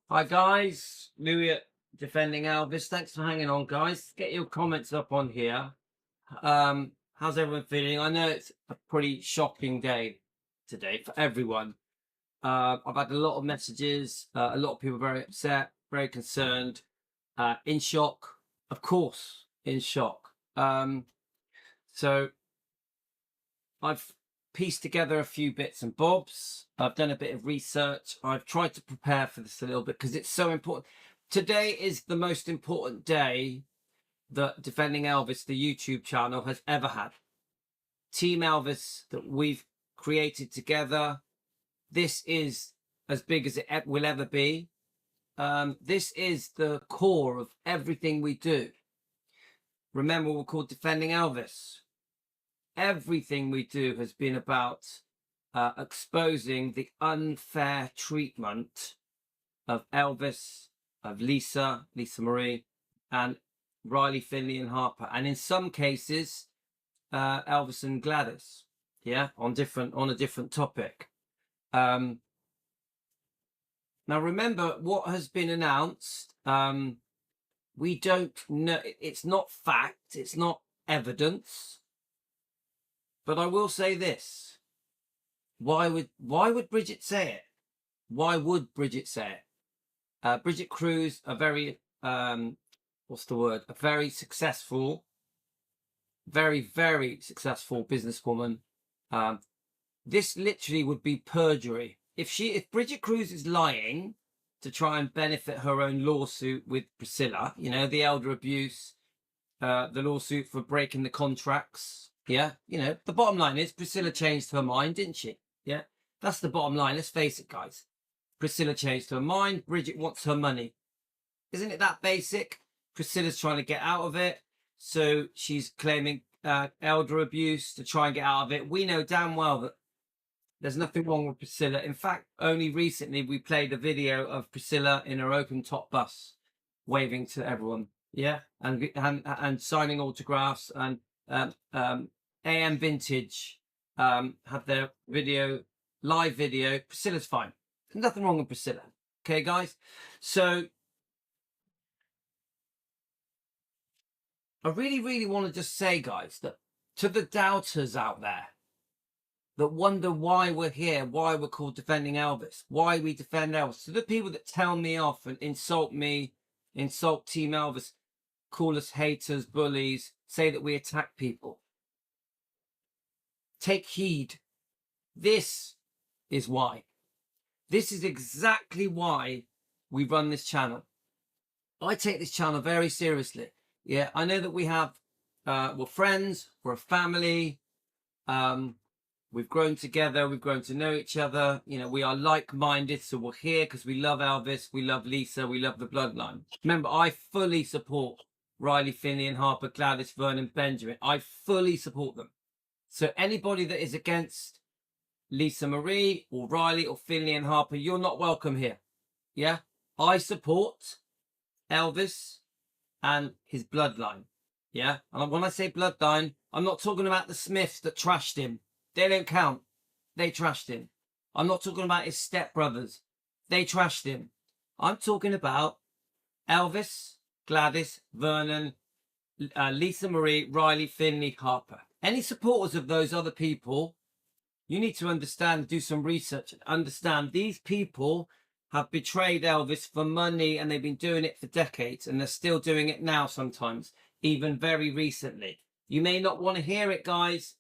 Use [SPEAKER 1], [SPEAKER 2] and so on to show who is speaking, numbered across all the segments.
[SPEAKER 1] Hi guys, Louis at Defending Elvis. Thanks for hanging on, guys. Get your comments up on here. How's everyone feeling? I know it's a pretty shocking day today for everyone. I've had a lot of messages, a lot of people very upset, very concerned, in shock, of course, in shock. So I've pieced together a few bits and bobs. I've done a bit of research. I've tried to prepare for this a little bit because it's so important. Today is the most important day that Defending Elvis, the YouTube channel, has ever had. Team Elvis that we've created together. This is as big as it will ever be. This is the core of everything we do. Remember, we're called Defending Elvis. Everything we do has been about exposing the unfair treatment of Elvis, of Lisa Marie, and Riley, Finley, and Harper, and in some cases, Elvis and Gladys. Yeah, on a different topic. Now, remember what has been announced. We don't know. It's not fact. It's not evidence. But I will say this. Why would Bridget say it? Why would Bridget say it? Bridget Cruz, a very, a very successful, very successful businesswoman. This literally would be perjury. If Bridget Cruz is lying to try and benefit her own lawsuit with Priscilla, you know, the elder abuse, the lawsuit for breaking the contracts. Yeah, you know, the bottom line is Priscilla changed her mind, didn't she? Yeah, that's the bottom line. Let's face it, guys. Priscilla changed her mind. Bridget wants her money. Isn't it that basic? Priscilla's trying to get out of it. So she's claiming elder abuse to try and get out of it. We know damn well that there's nothing wrong with Priscilla. In fact, only recently we played a video of Priscilla in her open top bus waving to everyone. Yeah, and signing autographs, and AM Vintage have their live video. Priscilla's fine. There's nothing wrong with Priscilla. Okay, guys? So I really want to just say, guys, that to the doubters out there that wonder why we're here, why we're called Defending Elvis, why we defend Elvis, to the people that tell me off and insult me, insult Team Elvis, call us haters, bullies, say that we attack people. Take heed. This is why. This is exactly why we run this channel. I take this channel very seriously. Yeah, I know that we have, we're friends, we're a family. We've grown together, we've grown to know each other. You know, we are like-minded, so we're here because we love Elvis, we love Lisa, we love the bloodline. Remember, I fully support Riley, Finley, and Harper, Gladys, Vernon, Benjamin. I fully support them. So anybody that is against Lisa Marie or Riley or Finley and Harper, you're not welcome here. Yeah? I support Elvis and his bloodline. Yeah? And when I say bloodline, I'm not talking about the Smiths that trashed him. They don't count. They trashed him. I'm not talking about his stepbrothers. They trashed him. I'm talking about Elvis, Gladys, Vernon, Lisa Marie, Riley, Finley, Harper. Any supporters of those other people, you need to understand, do some research and understand these people have betrayed Elvis for money, and they've been doing it for decades, and they're still doing it now sometimes, even very recently. You may not want to hear it, guys,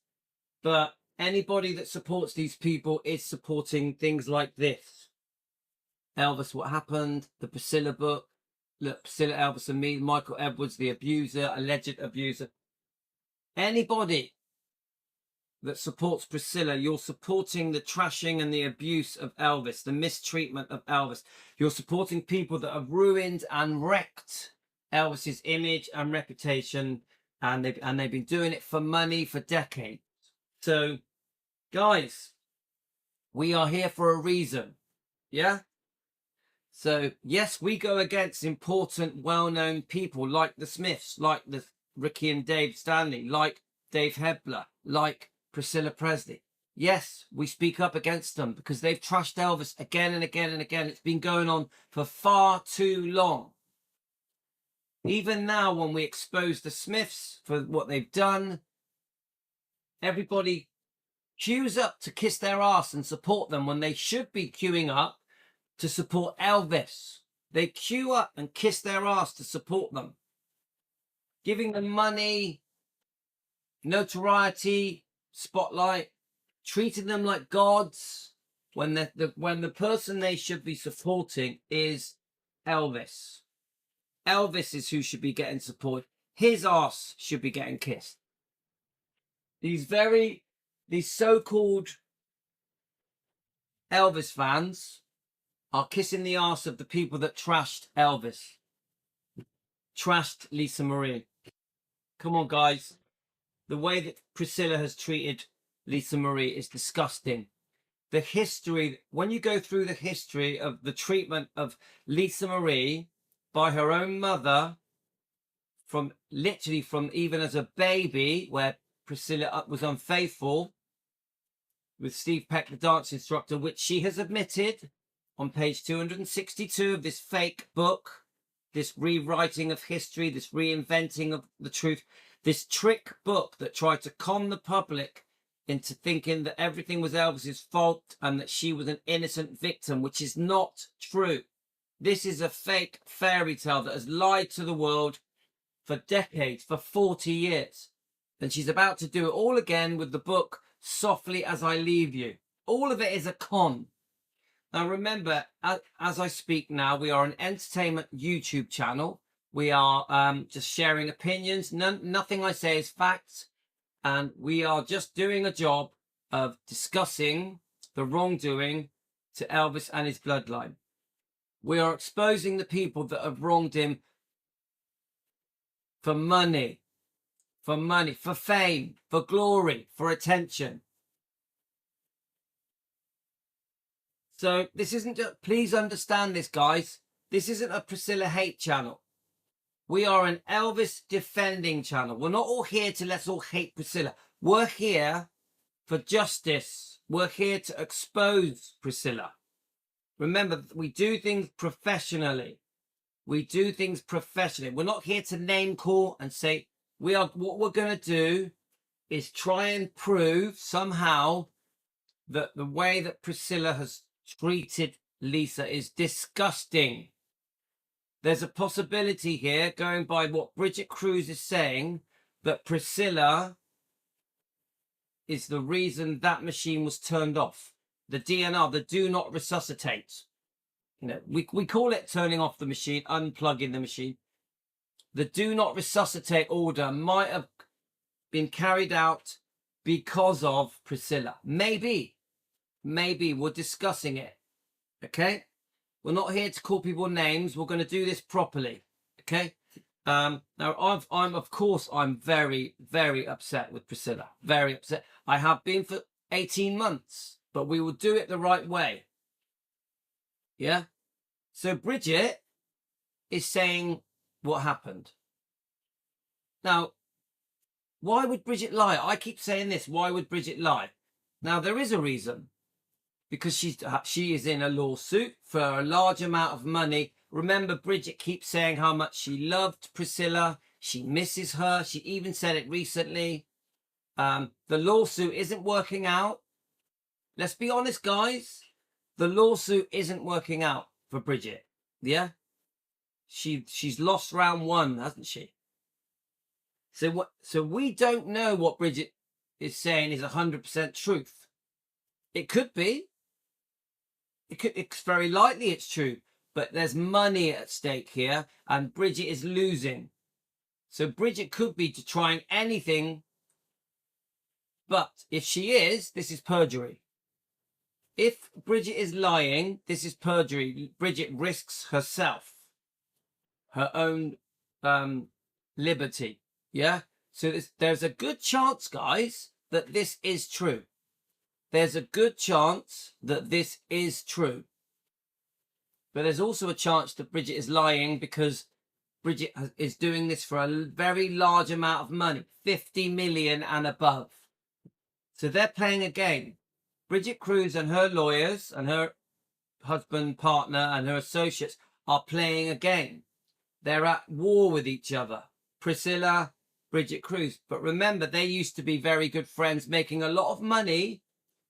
[SPEAKER 1] but anybody that supports these people is supporting things like this. Elvis, What Happened, the Priscilla book. Look, Priscilla, Elvis and Me, Michael Edwards, the abuser, alleged abuser. Anybody that supports Priscilla, you're supporting the trashing and the abuse of Elvis, the mistreatment of Elvis. You're supporting people that have ruined and wrecked Elvis's image and reputation, and they've been doing it for money for decades. So, guys, we are here for a reason. Yeah? So, yes, we go against important, well-known people like the Smiths, like the Ricky and Dave Stanley, like Dave Hebler, like Priscilla Presley. Yes, we speak up against them because they've trashed Elvis again and again and again. It's been going on for far too long. Even now, when we expose the Smiths for what they've done, everybody queues up to kiss their ass and support them when they should be queuing up to support Elvis. They queue up and kiss their ass to support them, giving them money, notoriety, spotlight, treating them like gods when the person they should be supporting is Elvis. Elvis is who should be getting support. His ass should be getting kissed. These so-called Elvis fans are kissing the ass of the people that trashed Elvis, trashed Lisa Marie. Come on, guys. The way that Priscilla has treated Lisa Marie is disgusting. The history, when you go through the history of the treatment of Lisa Marie by her own mother, from even as a baby, where Priscilla was unfaithful with Steve Peck, the dance instructor, which she has admitted on page 262 of this fake book, this rewriting of history, this reinventing of the truth, this trick book that tried to con the public into thinking that everything was Elvis's fault and that she was an innocent victim, which is not true. This is a fake fairy tale that has lied to the world for decades, for 40 years. And she's about to do it all again with the book Softly As I Leave You. All of it is a con. Now remember, as I speak now, we are an entertainment YouTube channel. We are just sharing opinions. Nothing I say is facts. And we are just doing a job of discussing the wrongdoing to Elvis and his bloodline. We are exposing the people that have wronged him for money, for fame, for glory, for attention. So this isn't just, please understand this, guys. This isn't a Priscilla hate channel. We are an Elvis defending channel. We're not all here to let's all hate Priscilla. We're here for justice. We're here to expose Priscilla. Remember, we do things professionally. We do things professionally. We're not here to name call and say, what we're going to do is try and prove somehow that the way that Priscilla has treated Lisa is disgusting. There's a possibility here, going by what Bridget Cruz is saying, that Priscilla is the reason that machine was turned off. The DNR, the do not resuscitate. You know, we call it turning off the machine, unplugging the machine. The do not resuscitate order might have been carried out because of Priscilla. Maybe we're discussing it. Okay? We're not here to call people names. We're going to do this properly. Okay? Now, I'm very, very upset with Priscilla. Very upset. I have been for 18 months, but we will do it the right way. Yeah? So Bridget is saying what happened. Now, why would Bridget lie? I keep saying this. Why would Bridget lie? Now, there is a reason. Because she is in a lawsuit for a large amount of money. Remember, Bridget keeps saying how much she loved Priscilla. She misses her. She even said it recently. The lawsuit isn't working out. Let's be honest, guys. The lawsuit isn't working out for Bridget. Yeah? She's lost round one, hasn't she? So we don't know what Bridget is saying is 100% truth. It could be. It's very likely it's true, but there's money at stake here, and Bridget is losing. So Bridget could be trying anything, but if she is, this is perjury. If Bridget is lying, this is perjury. Bridget risks herself, her own liberty. Yeah? So there's a good chance, guys, that this is true. There's a good chance that this is true. But there's also a chance that Bridget is lying because Bridget is doing this for a very large amount of money, 50 million and above. So they're playing a game. Bridget Cruz and her lawyers and her husband, partner, and her associates are playing a game. They're at war with each other. Priscilla, Bridget Cruz. But remember, they used to be very good friends, making a lot of money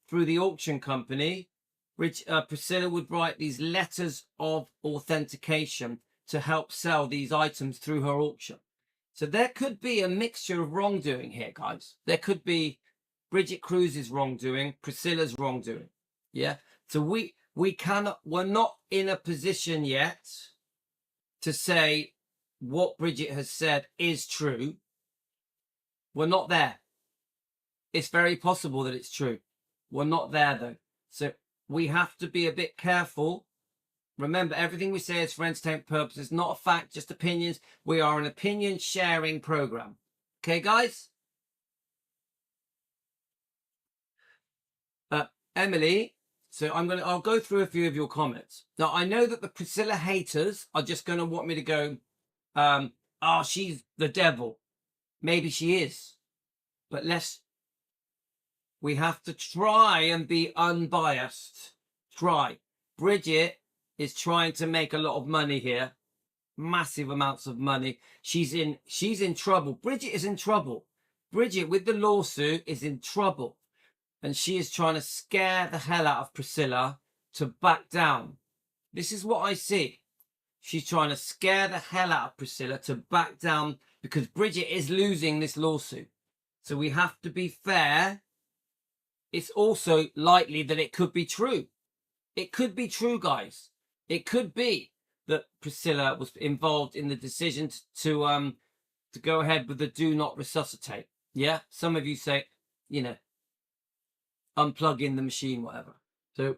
[SPEAKER 1] through the auction company. Priscilla would write these letters of authentication to help sell these items through her auction. So there could be a mixture of wrongdoing here, guys. There could be Bridget Cruz's wrongdoing, Priscilla's wrongdoing. Yeah. So we're not in a position yet to say what Bridget has said is true. We're not there. It's very possible that it's true. We're not there though. So we have to be a bit careful. Remember, everything we say is for entertainment purposes, not a fact, just opinions. We are an opinion sharing program. Okay, guys? Emily, so I'll go through a few of your comments. Now, I know that the Priscilla haters are just going to want me to go, oh, she's the devil. Maybe she is. But we have to try and be unbiased. Try. Bridget is trying to make a lot of money here. Massive amounts of money. She's in trouble. Bridget is in trouble. Bridget, with the lawsuit, is in trouble. And she is trying to scare the hell out of Priscilla to back down. This is what I see. She's trying to scare the hell out of Priscilla to back down because Bridget is losing this lawsuit. So we have to be fair. It's also likely that it could be true. It could be true, guys. It could be that Priscilla was involved in the decision to go ahead with the do not resuscitate. Yeah, some of you say, unplug in the machine, whatever. So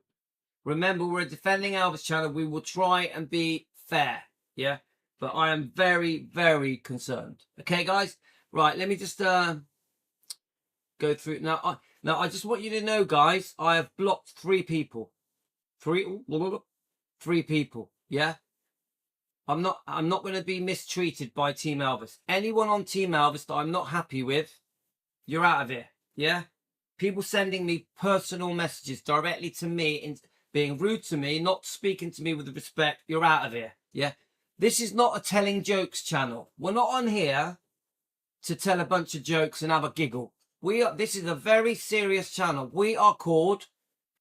[SPEAKER 1] remember, we're a Defending Elvis channel. We will try and be fair. Yeah, but I am very, very concerned. Okay, guys. Right, let me just go through now. I just want you to know, guys, I have blocked 3 people. 3 people. Yeah. I'm not going to be mistreated by Team Elvis. Anyone on Team Elvis that I'm not happy with, you're out of here. Yeah. People sending me personal messages directly to me and being rude to me, not speaking to me with respect, you're out of here. Yeah. This is not a telling jokes channel. We're not on here to tell a bunch of jokes and have a giggle. This is a very serious channel. We are called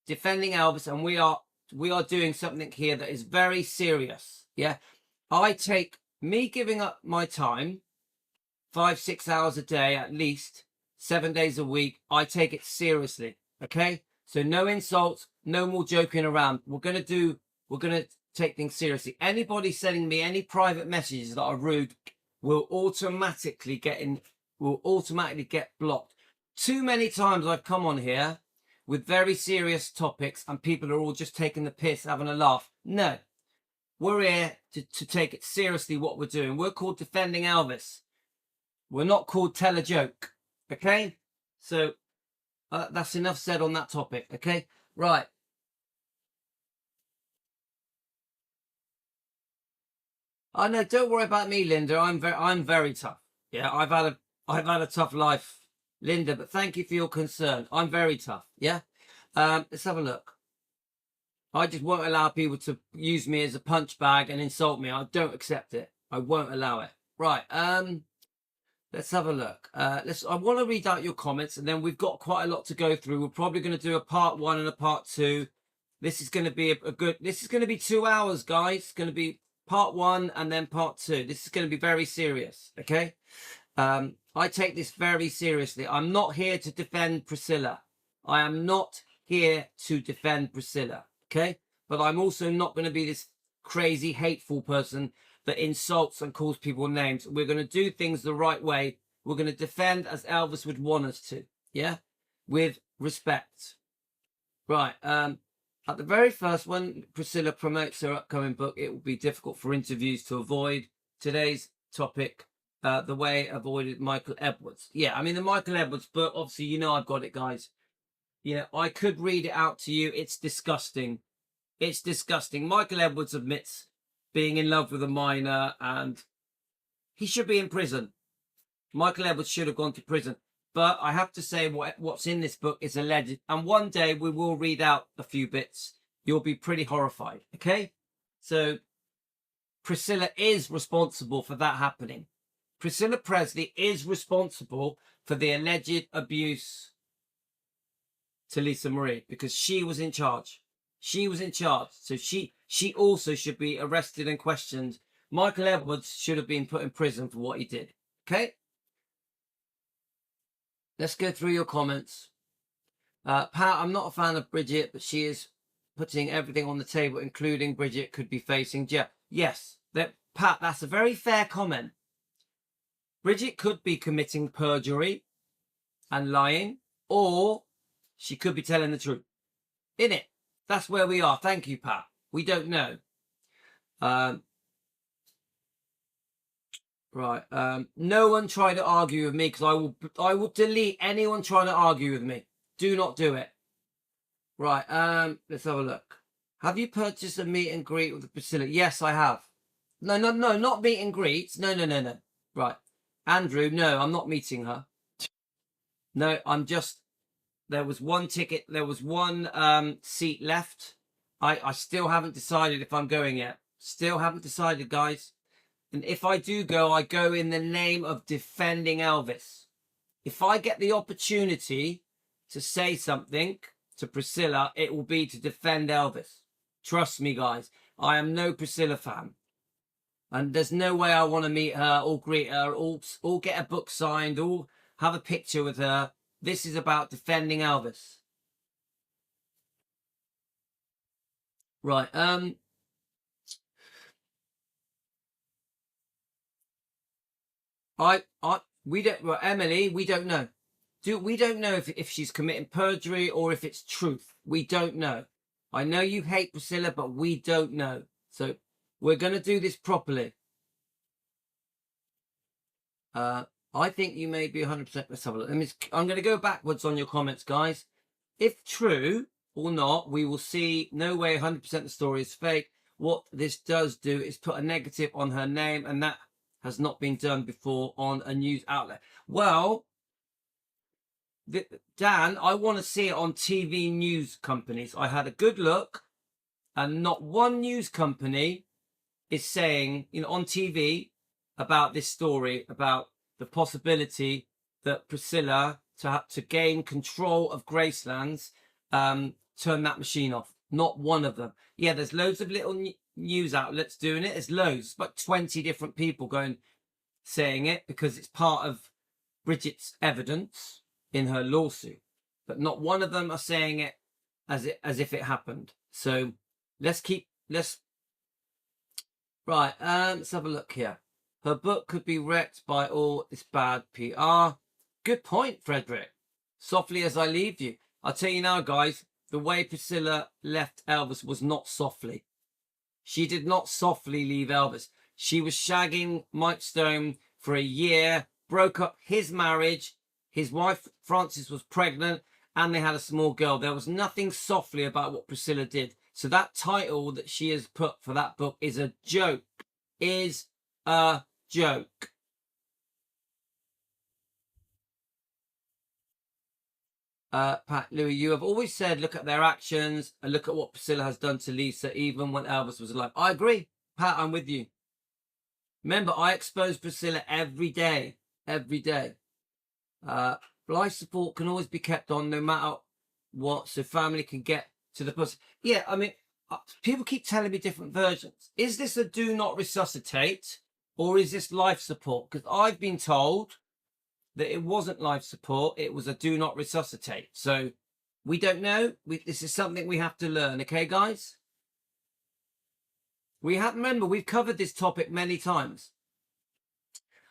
[SPEAKER 1] Defending Elvis, and we are doing something here that is very serious. Yeah. I take me giving up my time 5-6 hours a day, at least 7 days a week. I take it seriously. Okay. So no insults, no more joking around. We're going to take things seriously. Anybody sending me any private messages that are rude will automatically get blocked. Too many times I've come on here with very serious topics and people are all just taking the piss, having a laugh. No, we're here to take it seriously what we're doing. We're called Defending Elvis. We're not called Tell a Joke. Okay? So that's enough said on that topic. Okay? Right. Oh no, don't worry about me, Linda. I'm very tough. Yeah, I've had a tough life, Linda, but thank you for your concern. I'm very tough. Yeah. Let's have a look. I just won't allow people to use me as a punch bag and insult me. I don't accept it. I won't allow it. Right. Let's have a look. I want to read out your comments, and then we've got quite a lot to go through. We're probably going to do a part 1 and a part 2. This is going to be this is going to be 2 hours, guys. It's going to be part 1 and then part 2. This is going to be very serious. Okay. I take this very seriously. I'm not here to defend Priscilla. I am not here to defend Priscilla. Okay. But I'm also not going to be this crazy, hateful person that insults and calls people names. We're going to do things the right way. We're going to defend as Elvis would want us to. Yeah. With respect. Right. At the very first, when Priscilla promotes her upcoming book, it will be difficult for interviews to avoid today's topic, the way I avoided Michael Edwards. Yeah, I mean, the Michael Edwards book, obviously, I've got it, guys. I could read it out to you. It's disgusting. It's disgusting. Michael Edwards admits being in love with a minor, and he should be in prison. Michael Edwards should have gone to prison. But I have to say what's in this book is alleged. And one day we will read out a few bits. You'll be pretty horrified. Okay? So Priscilla is responsible for that happening. Priscilla Presley is responsible for the alleged abuse to Lisa Marie because she was in charge. She was in charge. So she also should be arrested and questioned. Michael Edwards should have been put in prison for what he did. Okay? Let's go through your comments. Pat, I'm not a fan of Bridget, but she is putting everything on the table, including Bridget could be facing jail. Yes, Pat, that's a very fair comment. Bridget could be committing perjury and lying, or she could be telling the truth. Innit? That's where we are. Thank you, Pat. We don't know. Right. No one try to argue with me because I will delete anyone trying to argue with me. Do not do it. Right. Let's have a look. Have you purchased a meet and greet with Priscilla? Yes, I have. No, not meet and greets. No. Right. Andrew, no, I'm not meeting her. No, I'm just, there was one ticket, there was one seat left. I still haven't decided if I'm going yet. Still haven't decided, guys. And if I do go, I go in the name of defending Elvis. If I get the opportunity to say something to Priscilla, it will be to defend Elvis. Trust me, guys. I am no Priscilla fan. And there's no way I want to meet her or greet her or get a book signed or have a picture with her. This is about defending Elvis. Right. We don't, well, Emily, we don't know. We don't know if she's committing perjury or if it's truth. We don't know. I know you hate Priscilla, but we don't know. So we're going to do this properly. I think you may be 100%. Let's have a look. I'm going to go backwards on your comments, guys. If true or not, we will see. No way 100% the story is fake. What this does do is put a negative on her name, and that has not been done before on a news outlet. Well, Dan, I want to see it on TV news companies. I had a good look, and not one news company is saying, on TV about this story, about the possibility that Priscilla, to gain control of Graceland's, turn that machine off. Not one of them. Yeah, there's loads of little news outlets doing it. There's loads, like 20 different people saying it because it's part of Bridget's evidence in her lawsuit. But not one of them are saying it as if it happened. So let's right, let's have a look here. Her book could be wrecked by all this bad PR. Good point, Frederick. Softly as I leave you. I'll tell you now, guys, the way Priscilla left Elvis was not softly. She did not softly leave Elvis. She was shagging Mike Stone for a year, broke up his marriage. His wife, Frances, was pregnant, and they had a small girl. There was nothing softly about what Priscilla did. So that title that she has put for that book is a joke. Is a joke. Pat, Louis, you have always said, look at their actions and look at what Priscilla has done to Lisa, even when Elvis was alive. I agree. Pat, I'm with you. Remember, I expose Priscilla every day. Every day. Life support can always be kept on no matter what, so family can get to the person. Yeah, I mean, people keep telling me different versions. Is this a do not resuscitate or is this life support? Because I've been told that it wasn't life support, it was a do not resuscitate. So we don't know. This is something we have to learn, okay, guys? Remember, we've covered this topic many times.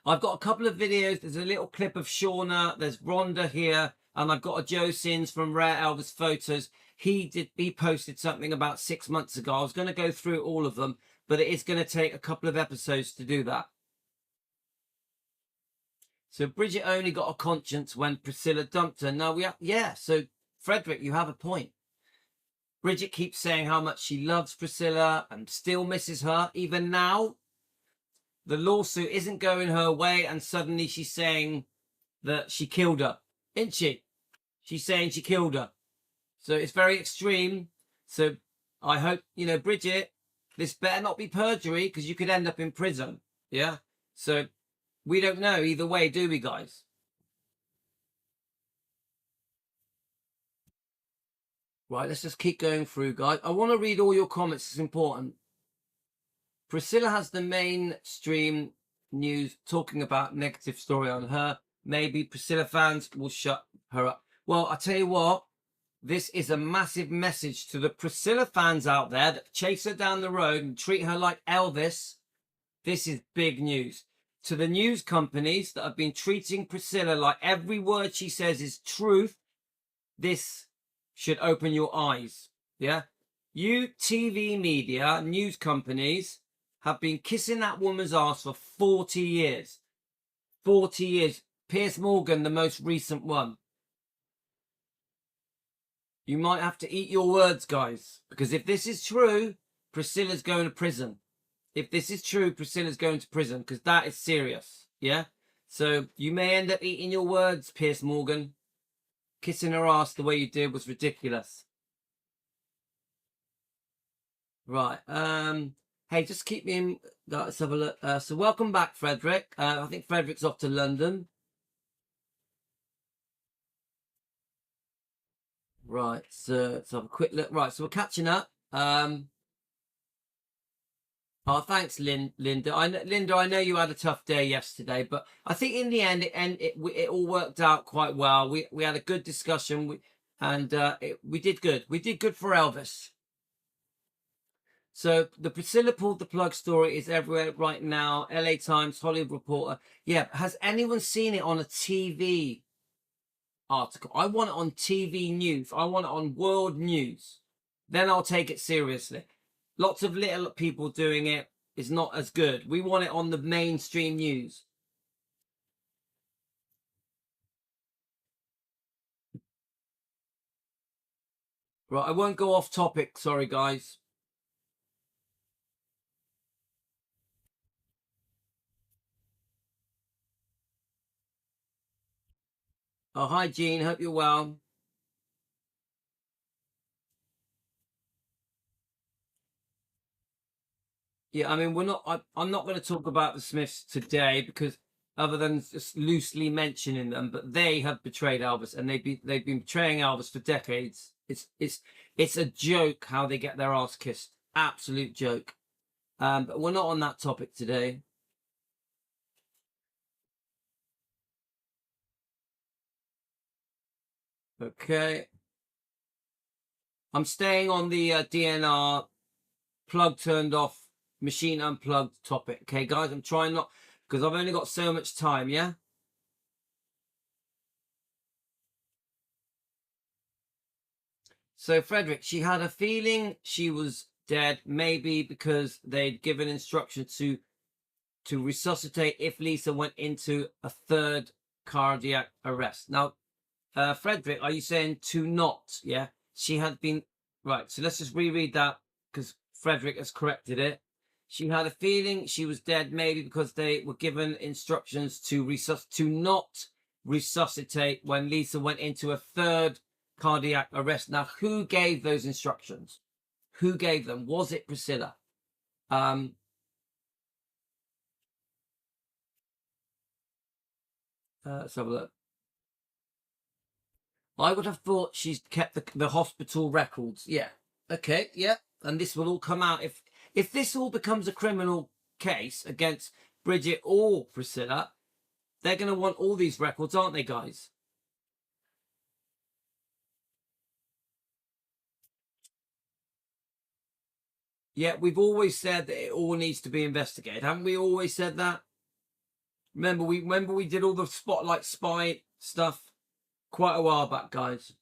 [SPEAKER 1] I've got a couple of videos. There's a little clip of Shauna. There's Rhonda here. And I've got a Joe Sins from Rare Elvis Photos. He posted something about 6 months ago. I was going to go through all of them, but it is going to take a couple of episodes to do that. So Bridget only got a conscience when Priscilla dumped her. No, yeah. So Frederick, you have a point. Bridget keeps saying how much she loves Priscilla and still misses her. Even now, the lawsuit isn't going her way and suddenly she's saying that she killed her. isn't she? She's saying she killed her. So it's very extreme. So I hope, Bridget, this better not be perjury, because you could end up in prison. Yeah. So we don't know either way, do we, guys? Right, let's just keep going through, guys. I want to read all your comments. It's important. Priscilla has the mainstream news talking about negative story on her. Maybe Priscilla fans will shut her up. Well, I tell you what, this is a massive message to the Priscilla fans out there that chase her down the road and treat her like Elvis. This is big news. To the news companies that have been treating Priscilla like every word she says is truth, this should open your eyes. Yeah? You TV media, news companies, have been kissing that woman's ass for 40 years. 40 years. Piers Morgan, the most recent one. You might have to eat your words, guys. Because if this is true, Priscilla's going to prison. If this is true, Priscilla's going to prison. Because that is serious. Yeah? So you may end up eating your words, Piers Morgan. Kissing her ass the way you did was ridiculous. Right. Hey, just keep me in. Let's have a look. So welcome back, Frederick. I think Frederick's off to London. Right. So let's have a quick look. Right. So we're catching up. Oh, thanks, Linda. I know you had a tough day yesterday, but I think in the end, it all worked out quite well. We had a good discussion, we did good. We did good for Elvis. So the Priscilla pulled the plug story is everywhere right now. LA Times, Hollywood Reporter. Yeah, has anyone seen it on a TV article? I want it on TV news. I want it on world news. Then I'll take it seriously. Lots of little people doing it is not as good. We want it on the mainstream news. Right, I won't go off topic. Sorry, guys. Oh, hi, Jean. Hope you're well. Yeah, I mean, I'm not going to talk about the Smiths today because other than just loosely mentioning them, but they have betrayed Elvis and they've been betraying Elvis for decades. It's a joke how they get their ass kissed. Absolute joke. But we're not on that topic today. Okay. I'm staying on the DNR plug turned off, machine unplugged topic. Okay, guys, I'm trying not, because I've only got so much time, yeah? So, Frederick, she had a feeling she was dead, maybe because they'd given instructions to resuscitate if Lisa went into a third cardiac arrest. Now, Frederick, are you saying to not? Yeah, she had been right. So let's just reread that because Frederick has corrected it. She had a feeling she was dead, maybe because they were given instructions to not resuscitate when Lisa went into a third cardiac arrest. Now, who gave those instructions? Who gave them? Was it Priscilla? Let's have a look. I would have thought she's kept the hospital records. Yeah. Okay. Yeah. And this will all come out if this all becomes a criminal case against Bridget or Priscilla. They're going to want all these records, aren't they, guys? Yeah, we've always said that it all needs to be investigated. Haven't we always said that? Remember we did all the spotlight spy stuff quite a while back, guys.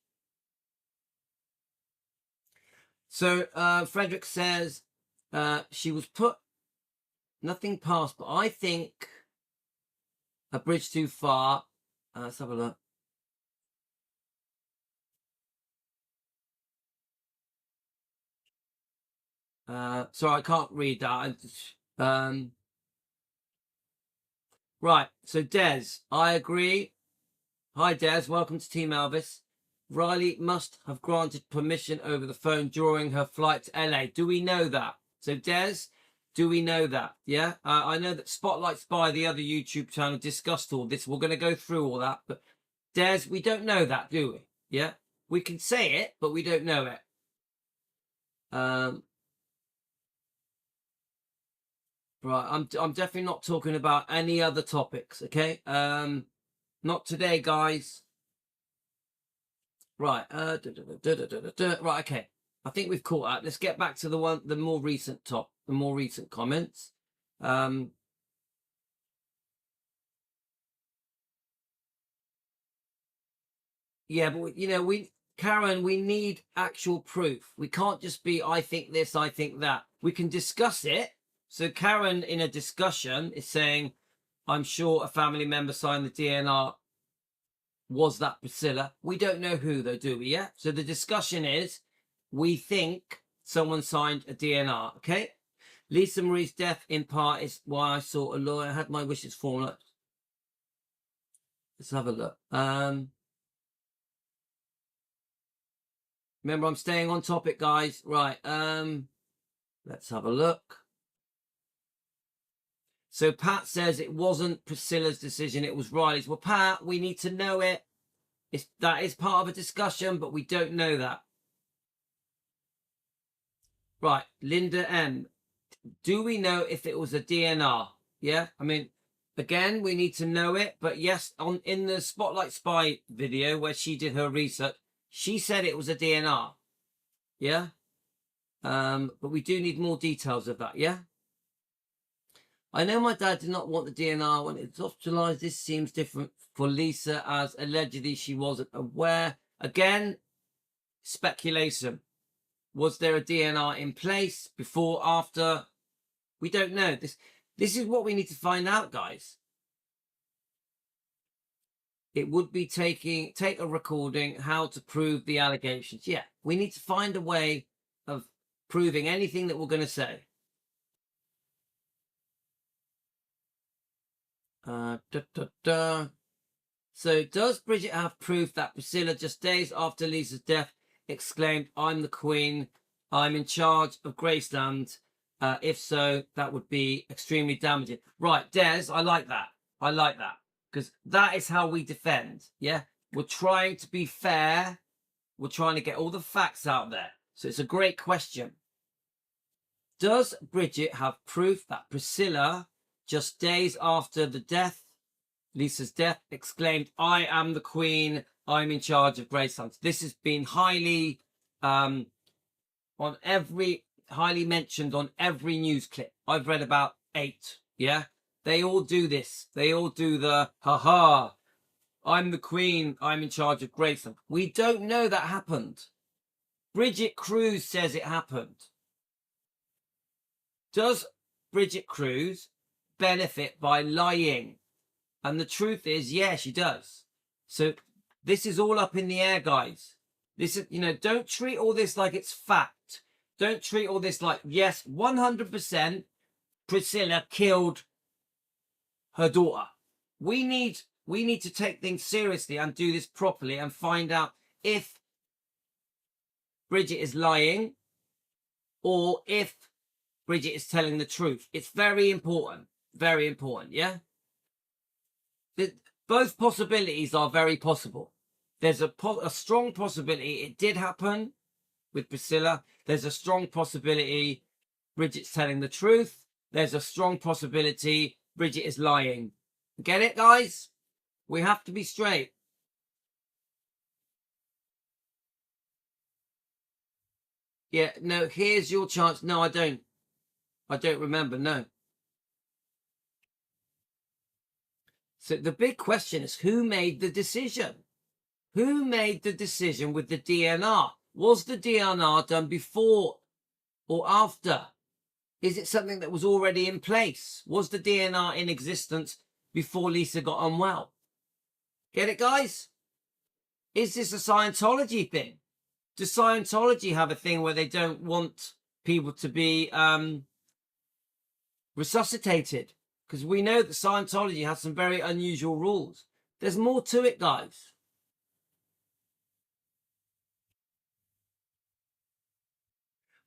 [SPEAKER 1] So Frederick says she was put nothing past, but I think a bridge too far. Let's have a look. Sorry, I can't read that. Um, right. So Des, I agree. Hi, Des. Welcome to Team Elvis. Riley must have granted permission over the phone during her flight to LA. Do we know that? So, Des, do we know that? Yeah. I know that Spotlight Spy, the other YouTube channel, discussed all this. We're going to go through all that. But, Des, we don't know that, do we? Yeah. We can say it, but we don't know it. Right. I'm definitely not talking about any other topics. Okay. Not today, guys. Right. Right. Okay. I think we've caught up. Let's get back to the more recent comments. Yeah, but Karen, we need actual proof. We can't just be, I think this, I think that. We can discuss it. So Karen, in a discussion, is saying, I'm sure a family member signed the DNR. Was that Priscilla? We don't know who, though, do we? Yeah. So the discussion is, we think someone signed a DNR. Okay. Lisa Marie's death, in part, is why I sought a lawyer. I had my wishes formulated. Let's have a look. Remember, I'm staying on topic, guys. Right. Let's have a look. So Pat says it wasn't Priscilla's decision, it was Riley's. Well, Pat, we need to know it. That is part of a discussion, but we don't know that. Right, Linda M. Do we know if it was a DNR? Yeah, I mean, again, we need to know it. But yes, in the Spotlight Spy video where she did her research, she said it was a DNR. Yeah. But we do need more details of that. Yeah. I know my dad did not want the DNR when it's hospitalized. This seems different for Lisa, as allegedly she wasn't aware. Again, speculation. Was there a DNR in place before, after? We don't know. This is what we need to find out, guys. It would be take a recording, how to prove the allegations. Yeah, we need to find a way of proving anything that we're going to say. So does Bridget have proof that Priscilla, just days after Lisa's death, exclaimed, I'm the queen, I'm in charge of Graceland? If so, that would be extremely damaging. Right, Des, I like that. I like that. Because that is how we defend. Yeah? We're trying to be fair. We're trying to get all the facts out there. So it's a great question. Does Bridget have proof that Priscilla, just days after the death, Lisa's death, exclaimed, I am the queen, I'm in charge of Graceland? This has been highly mentioned on every news clip. I've read about 8. Yeah, they all do this. They all do the I'm the queen, I'm in charge of Graceland. We don't know that happened. Bridget Cruz says it happened. Does Bridget Cruz benefit by lying? And the truth is, yeah, she does. So this is all up in the air, guys. This is, don't treat all this like it's fact. Don't treat all this like, yes, 100% Priscilla killed her daughter. We need to take things seriously and do this properly and find out if Bridget is lying or if Bridget is telling the truth. It's very important. Very important, yeah? Both possibilities are very possible. There's a strong possibility it did happen with Priscilla. There's a strong possibility Bridget's telling the truth. There's a strong possibility Bridget is lying. Get it, guys? We have to be straight. Yeah, no, here's your chance. No, I don't. I don't remember, no. So the big question is, who made the decision? Who made the decision with the DNR? Was the DNR done before or after? Is it something that was already in place? Was the DNR in existence before Lisa got unwell? Get it, guys? Is this a Scientology thing? Does Scientology have a thing where they don't want people to be resuscitated? Because we know that Scientology has some very unusual rules. There's more to it, guys.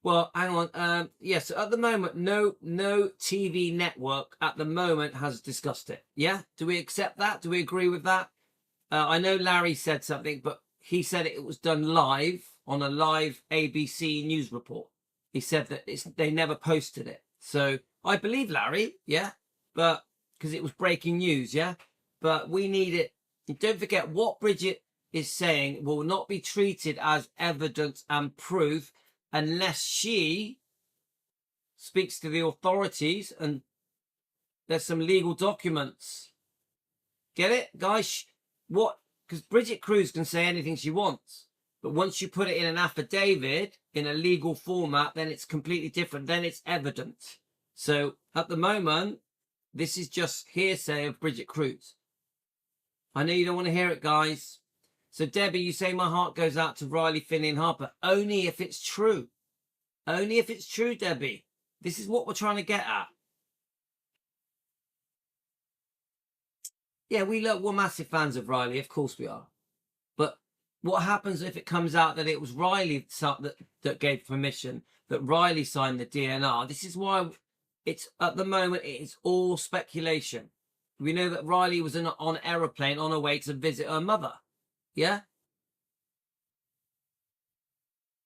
[SPEAKER 1] Well, hang on. Yes, at the moment, no TV network at the moment has discussed it. Yeah, do we accept that? Do we agree with that? I know Larry said something, but he said it was done live on a live ABC news report. He said that they never posted it. So I believe Larry, yeah, but because it was breaking news, yeah. But we need it. And don't forget what Bridget is saying will not be treated as evidence and proof unless she speaks to the authorities and there's some legal documents. Get it, guys? What? Because Bridget Cruz can say anything she wants, but once you put it in an affidavit in a legal format, then it's completely different. Then it's evidence. So at the moment, this is just hearsay of Bridget Cruz. I know you don't want to hear it, guys. So Debbie, you say my heart goes out to Riley, Finney and Harper. Only if it's true. Only if it's true, Debbie. This is what we're trying to get at. Yeah, we're massive fans of Riley. Of course we are. But what happens if it comes out that it was Riley that gave permission, that Riley signed the DNR? This is why it's, at the moment, it is all speculation. We know that Riley was on an aeroplane on her way to visit her mother. Yeah?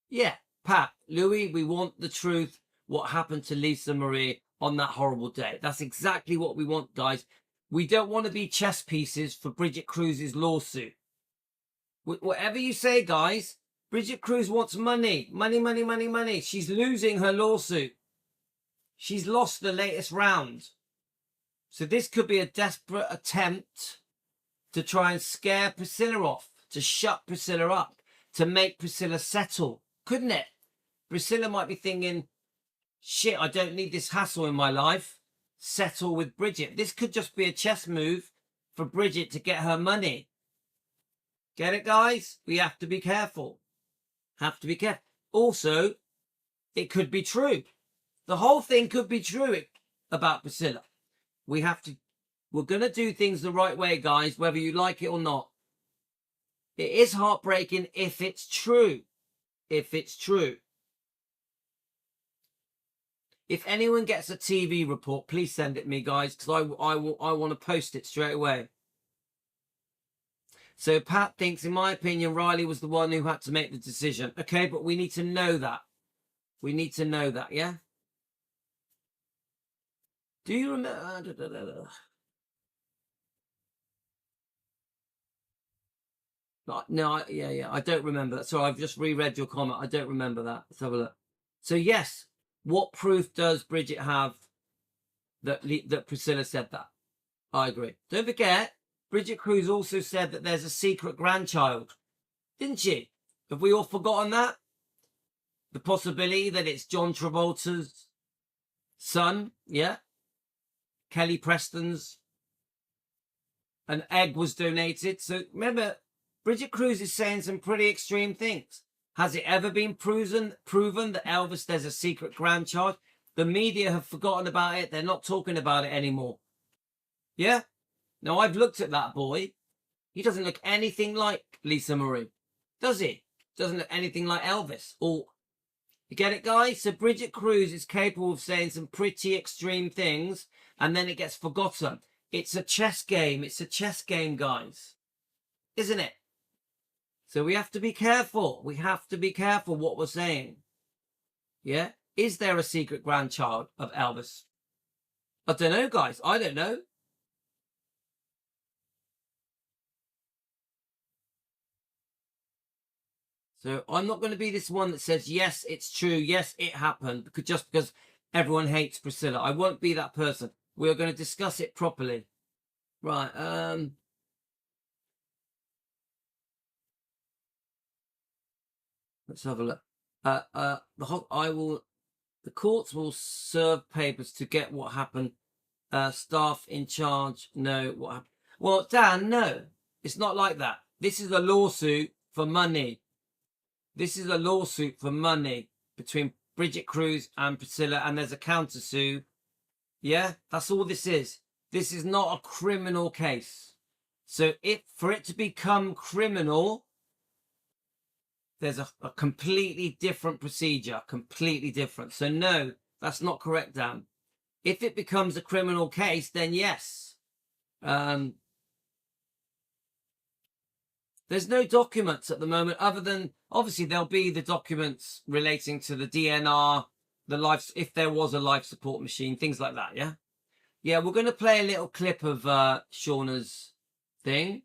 [SPEAKER 1] Yeah. Pat, Louis, we want the truth. What happened to Lisa Marie on that horrible day? That's exactly what we want, guys. We don't want to be chess pieces for Bridget Cruz's lawsuit. Whatever you say, guys, Bridget Cruz wants money. Money, money, money, money. She's losing her lawsuit. She's lost the latest round. So this could be a desperate attempt to try and scare Priscilla off, to shut Priscilla up, to make Priscilla settle. Couldn't it? Priscilla might be thinking, shit, I don't need this hassle in my life. Settle with Bridget. This could just be a chess move for Bridget to get her money. Get it, guys? We have to be careful. Have to be careful. Also, it could be true. The whole thing could be true about Priscilla. We're going to do things the right way, guys, whether you like it or not. It is heartbreaking if it's true. If it's true. If anyone gets a TV report, please send it me, guys, because I want to post it straight away. So Pat thinks, in my opinion, Riley was the one who had to make the decision. Okay, but we need to know that. We need to know that, yeah? Do you remember? No, yeah. I don't remember that. So I've just reread your comment. I don't remember that. Let's have a look. So yes, what proof does Bridget have that Priscilla said that? I agree. Don't forget, Bridget Cruz also said that there's a secret grandchild. Didn't she? Have we all forgotten that? The possibility that it's John Travolta's son, yeah? Kelly Preston's. An egg was donated. So remember, Bridget Cruz is saying some pretty extreme things. Has it ever been proven that Elvis, there's a secret grandchild? The media have forgotten about it. They're not talking about it anymore. Yeah? Now, I've looked at that boy. He doesn't look anything like Lisa Marie. Does he? Doesn't look anything like Elvis. Or, you get it, guys? So Bridget Cruz is capable of saying some pretty extreme things, and then it gets forgotten. It's a chess game. It's a chess game, guys. Isn't it? So we have to be careful. We have to be careful what we're saying. Yeah? Is there a secret grandchild of Elvis? I don't know, guys. I don't know. So I'm not going to be this one that says, yes, it's true. Yes, it happened. Just because everyone hates Priscilla. I won't be that person. We are going to discuss it properly. Right. Let's have a look. The courts will serve papers to get what happened. Staff in charge know what happened. Well, Dan, no, it's not like that. This is a lawsuit for money. This is a lawsuit for money between Bridget Cruz and Priscilla, and there's a countersue. Yeah, that's all this is. This is not a criminal case. So for it to become criminal, there's a completely different procedure, completely different. So no, that's not correct, Dan. If it becomes a criminal case, then yes. There's no documents at the moment other than, obviously, there'll be the documents relating to the DNR, the life, if there was a life support machine, things like that, yeah? Yeah, we're going to play a little clip of Shauna's thing.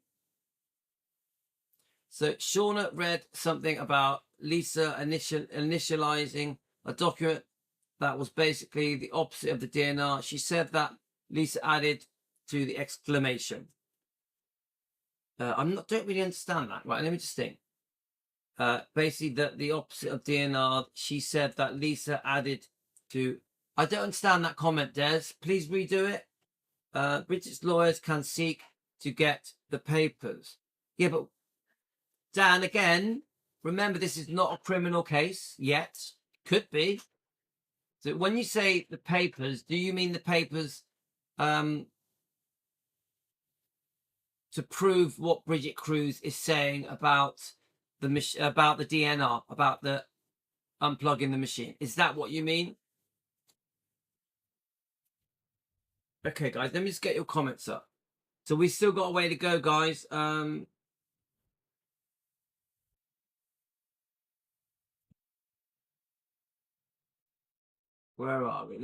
[SPEAKER 1] So Shauna read something about Lisa initializing a document that was basically the opposite of the DNR. She said that Lisa added to the exclamation. Don't really understand that. Right, let me just think. Basically, the opposite of DNR. She said that Lisa added to. I don't understand that comment, Des. Please redo it. British lawyers can seek to get the papers. Yeah, but Dan, again, remember this is not a criminal case yet. Could be. So when you say the papers, do you mean the papers to prove what Bridget Cruz is saying about the DNR, about the unplugging the machine? Is that what you mean? Okay, guys, let me just get your comments up. So we still got a way to go, guys. Where are we?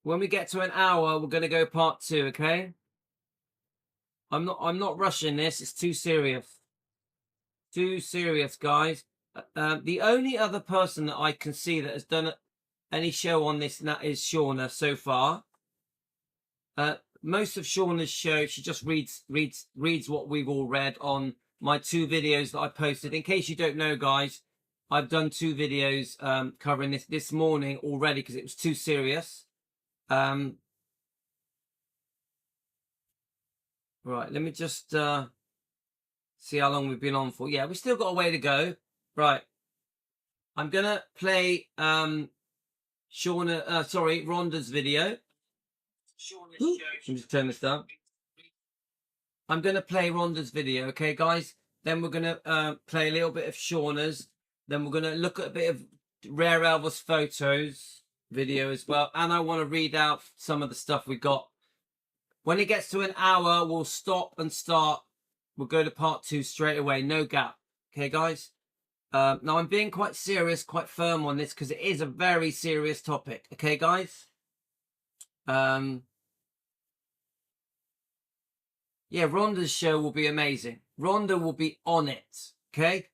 [SPEAKER 1] When we get to an hour, we're going to go part 2, okay? I'm not rushing this. It's too serious. Too serious, guys. The only other person that I can see that has done any show on this, and that is Shauna so far. Most of Shauna's show, she just reads what we've all read on my 2 videos that I posted. In case you don't know, guys, I've done 2 videos covering this morning already because it was too serious. Right, let me just see how long we've been on for. Yeah, we still got a way to go. Right, I'm gonna play Rhonda's video. Let me just turn this down. I'm gonna play Rhonda's video, okay, guys? Then we're gonna play a little bit of Shauna's. Then we're gonna look at a bit of Rare Elvis photos video as well, and I want to read out some of the stuff we got. When it gets to an hour, we'll stop and start. We'll go to part 2 straight away, no gap. Okay, guys? Now, I'm being quite serious, quite firm on this because it is a very serious topic. Okay, guys? Yeah, Rhonda's show will be amazing. Rhonda will be on it. Okay?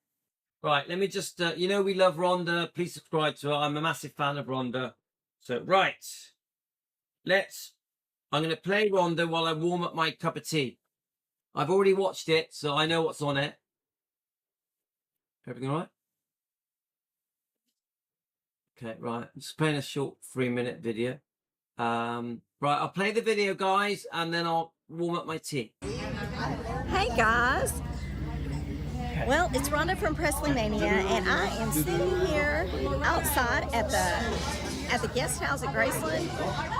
[SPEAKER 1] Right, let me just, we love Rhonda. Please subscribe to her. I'm a massive fan of Rhonda. So, right. I'm going to play Rhonda while I warm up my cup of tea. I've already watched it, so I know what's on it. Everything all right? Okay, right. I'm just playing a short 3-minute video. Right, I'll play the video, guys, and then I'll warm up my tea.
[SPEAKER 2] Hey, guys. Well, it's Rhonda from Presley Mania, and I am sitting here outside at the guest house at Graceland,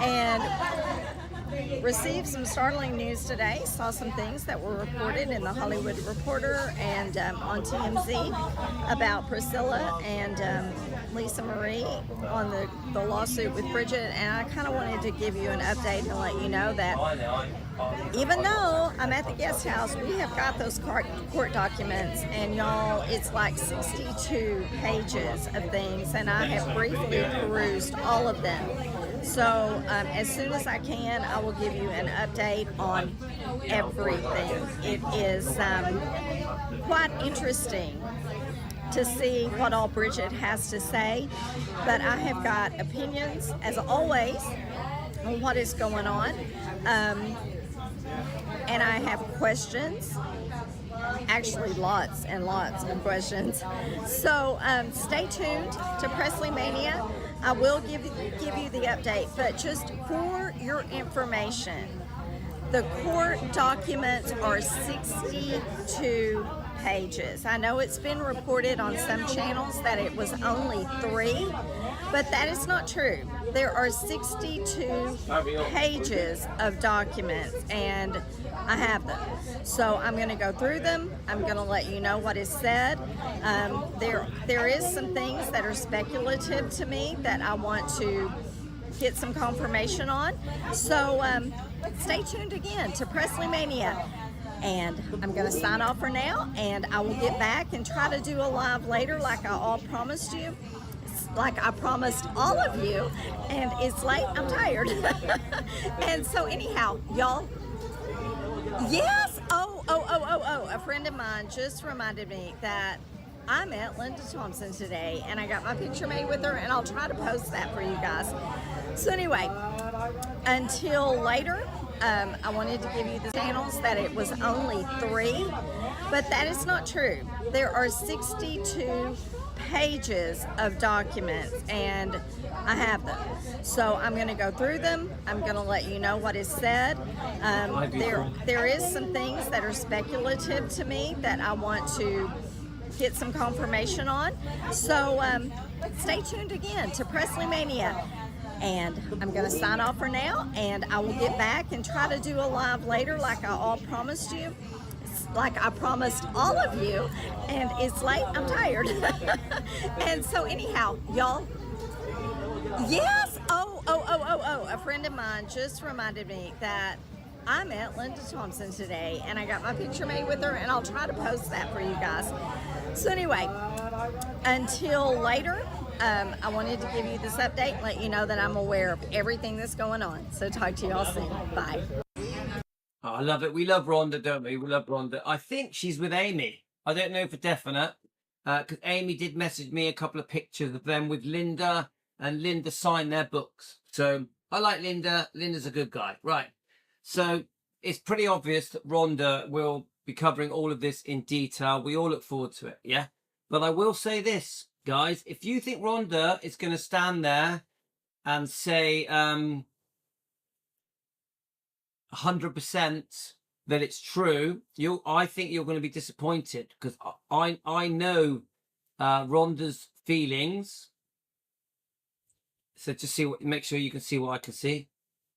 [SPEAKER 2] and received some startling news today. Saw some things that were reported in the Hollywood Reporter and on TMZ about Priscilla and Lisa Marie on the lawsuit with Bridget, and I kind of wanted to give you an update and let you know that even though I'm at the guest house, we have got those court documents, and y'all, it's like 62 pages of things, and I have briefly perused all of them. So as soon as I can, I will give you an update on everything. It is quite interesting to see what all Bridget has to say, but I have got opinions, as always, on what is going on, and I have questions. Actually, lots and lots of questions. So stay tuned to Presley Mania. I will give you the update, but just for your information, the court documents are 62 pages. I know it's been reported on some channels that it was only 3, But that is not true. There are 62 pages of documents, and I have them. So I'm going to go through them. I'm going to let you know what is said. There is some things that are speculative to me that I want to get some confirmation on. So stay tuned again to Presley Mania. And I'm going to sign off for now, and I will get back and try to do a live later like I all promised you. Like I promised all of you, and it's late, I'm tired. And so anyhow, y'all, yes, a friend of mine just reminded me that I met Linda Thompson today, and I got my picture made with her, and I'll try to post that for you guys. So anyway, until later, I wanted to give you the channels that it was only 3, but that is not true. There are 62 pages of documents, and I have them. So I'm going to go through them. I'm going to let you know what is said. There is some things that are speculative to me that I want to get some confirmation on. So stay tuned again to Presley Mania. And I'm going to sign off for now, and I will get back and try to do a live later like I all promised you. Like I promised all of you, and it's late, I'm tired. And so anyhow, y'all, yes, a friend of mine just reminded me that I met Linda Thompson today, and I got my picture made with her, and I'll try to post that for you guys. So anyway, until later, I wanted to give you this update and let you know that I'm aware of everything that's going on. So talk to you all soon. Bye.
[SPEAKER 1] Oh, I love it. We love Rhonda, don't we? We love Rhonda. I think she's with Amy. I don't know for definite, because Amy did message me a couple of pictures of them with Linda, and Linda signed their books. So I like Linda. Linda's a good guy. Right. So it's pretty obvious that Rhonda will be covering all of this in detail. We all look forward to it, yeah? But I will say this, guys. If you think Rhonda is going to stand there and say 100% that it's true, I think you're going to be disappointed, because I know Rhonda's feelings. So just make sure you can see what I can see.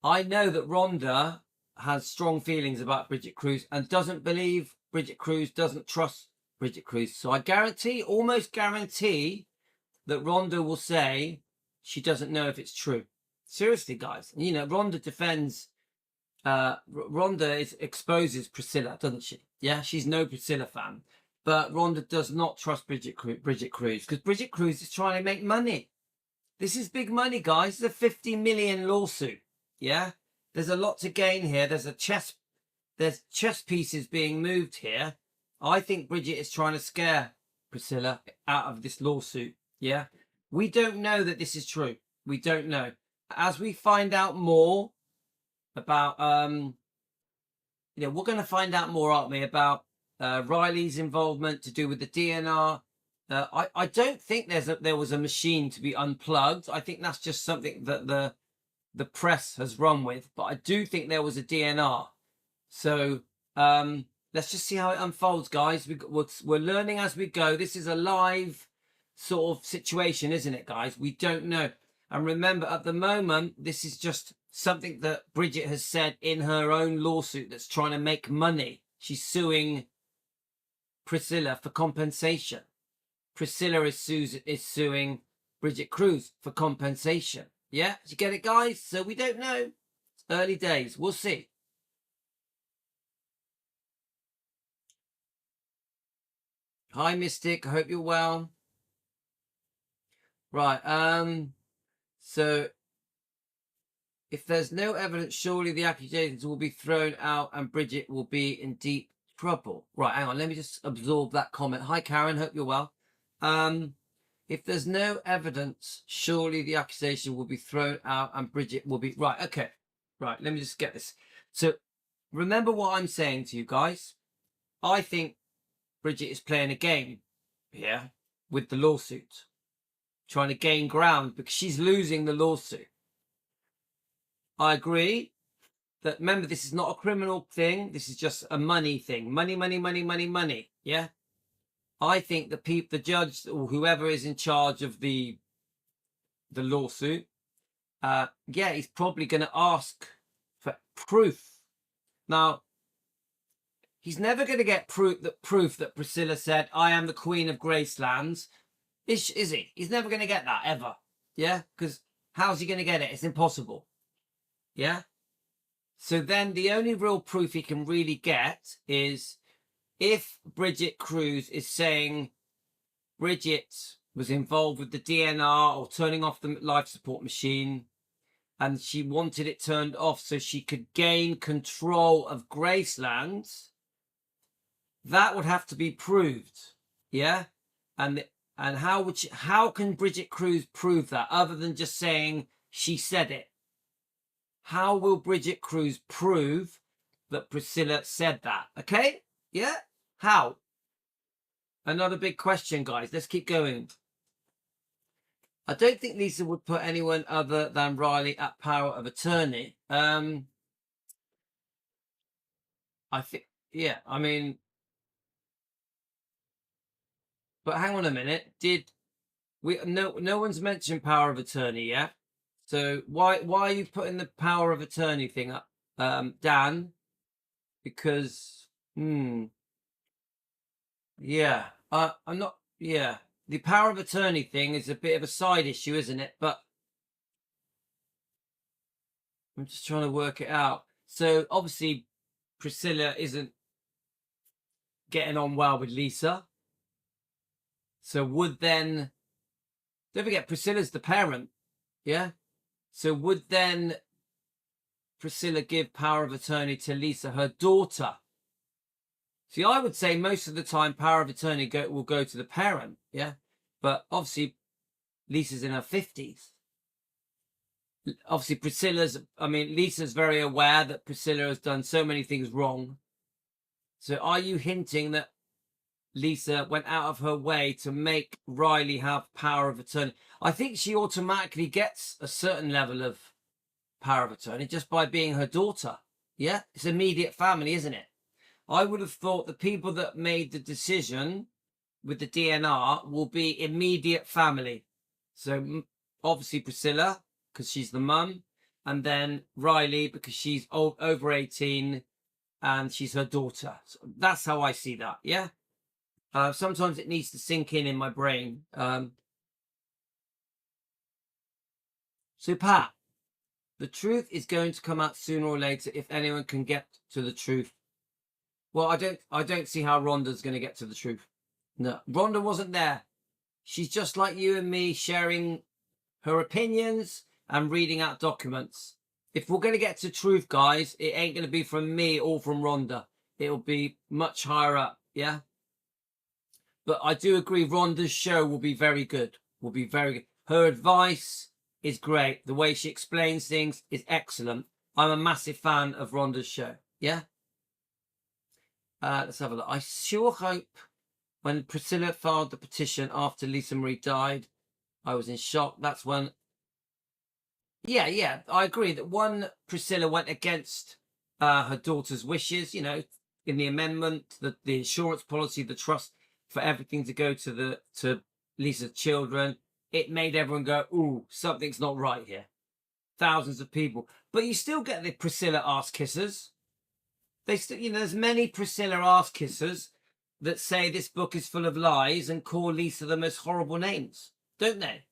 [SPEAKER 1] I know that Rhonda has strong feelings about Bridget Cruz and doesn't believe Bridget Cruz, doesn't trust Bridget Cruz. So I almost guarantee that Rhonda will say she doesn't know if it's true. Seriously, guys. You know, Rhonda defends, exposes Priscilla, doesn't she? Yeah, she's no Priscilla fan. But Rhonda does not trust Bridget Cruz, because Bridget Cruz is trying to make money. This is big money, guys. It's a 50 million lawsuit. Yeah, there's a lot to gain here. There's chess pieces being moved here. I think Bridget is trying to scare Priscilla out of this lawsuit. Yeah, we don't know that this is true. We don't know. As we find out more about, we're going to find out more, aren't we, about Riley's involvement to do with the DNR. I don't think there was a machine to be unplugged. I think that's just something that the press has run with. But I do think there was a DNR. So let's just see how it unfolds, guys. We're learning as we go. This is a live sort of situation, isn't it, guys? We don't know. And remember, at the moment, this is just something that Bridget has said in her own lawsuit that's trying to make money. She's suing Priscilla for compensation. Priscilla is suing Bridget Cruz for compensation. Yeah, did you get it, guys? So we don't know. It's early days. We'll see. Hi, Mystic. I hope you're well. Right. So if there's no evidence, surely the accusations will be thrown out and Bridget will be in deep trouble. Right, hang on. Let me just absorb that comment. Hi, Karen. Hope you're well. If there's no evidence, surely the accusation will be thrown out and Bridget will be... Right, okay. Right, let me just get this. So remember what I'm saying to you guys. I think Bridget is playing a game here with the lawsuit, trying to gain ground because she's losing the lawsuit. I agree that, remember, this is not a criminal thing. This is just a money thing. Money, money, money, money, money. Yeah. I think the judge or whoever is in charge of the the lawsuit, yeah, he's probably going to ask for proof. Now, he's never going to get proof that Priscilla said, "I am the Queen of Gracelands." Is he? He's never going to get that, ever. Yeah? Because how's he going to get it? It's impossible. Yeah? So then the only real proof he can really get is if Bridget Cruz is saying Bridget was involved with the DNR or turning off the life support machine, and she wanted it turned off so she could gain control of Gracelands, that would have to be proved. Yeah? And how can Bridget Cruz prove that other than just saying she said it? How will Bridget Cruz prove that Priscilla said that? Okay? Yeah? How? Another big question, guys. Let's keep going. I don't think Lisa would put anyone other than Riley at power of attorney. I think, yeah, I mean, but hang on a minute. No one's mentioned power of attorney yet. So why are you putting the power of attorney thing up, Dan? Because yeah, I'm not. Yeah, the power of attorney thing is a bit of a side issue, isn't it? But I'm just trying to work it out. So obviously, Priscilla isn't getting on well with Lisa. So would then, don't forget, Priscilla's the parent. Yeah. So would then Priscilla give power of attorney to Lisa, her daughter? See, I would say most of the time power of attorney will go to the parent, yeah? But obviously Lisa's in her 50s. Obviously Lisa's very aware that Priscilla has done so many things wrong. So are you hinting that Lisa went out of her way to make Riley have power of attorney? I think she automatically gets a certain level of power of attorney just by being her daughter. Yeah, it's immediate family, isn't it? I would have thought the people that made the decision with the DNR will be immediate family. So obviously Priscilla, because she's the mum, and then Riley, because she's over 18 and she's her daughter. So that's how I see that, yeah? Sometimes it needs to sink in my brain. So Pat, the truth is going to come out sooner or later if anyone can get to the truth. Well, I don't see how Rhonda's going to get to the truth. No, Rhonda wasn't there. She's just like you and me, sharing her opinions and reading out documents. If we're going to get to truth, guys, it ain't going to be from me or from Rhonda. It'll be much higher up, yeah? But I do agree Rhonda's show will be very good. Will be very good. Her advice is great. The way she explains things is excellent. I'm a massive fan of Rhonda's show, yeah? Let's have a look. I sure hope when Priscilla filed the petition after Lisa Marie died, I was in shock. That's when... Yeah, I agree that one, Priscilla went against her daughter's wishes, you know, in the amendment, the insurance policy, the trust for everything to go to Lisa's children. It made everyone go, ooh, something's not right here. Thousands of people. But you still get the Priscilla ass kissers. They still, you know, there's many Priscilla ass kissers that say this book is full of lies and call Lisa the most horrible names, don't they?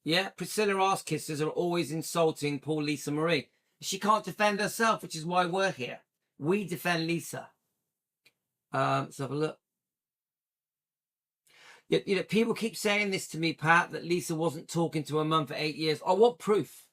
[SPEAKER 1] Yeah, Priscilla ass kissers are always insulting poor Lisa Marie. She can't defend herself, which is why we're here. We defend Lisa. Let's have a look. You know, people keep saying this to me, Pat, that Lisa wasn't talking to her mum for 8 years. I want proof.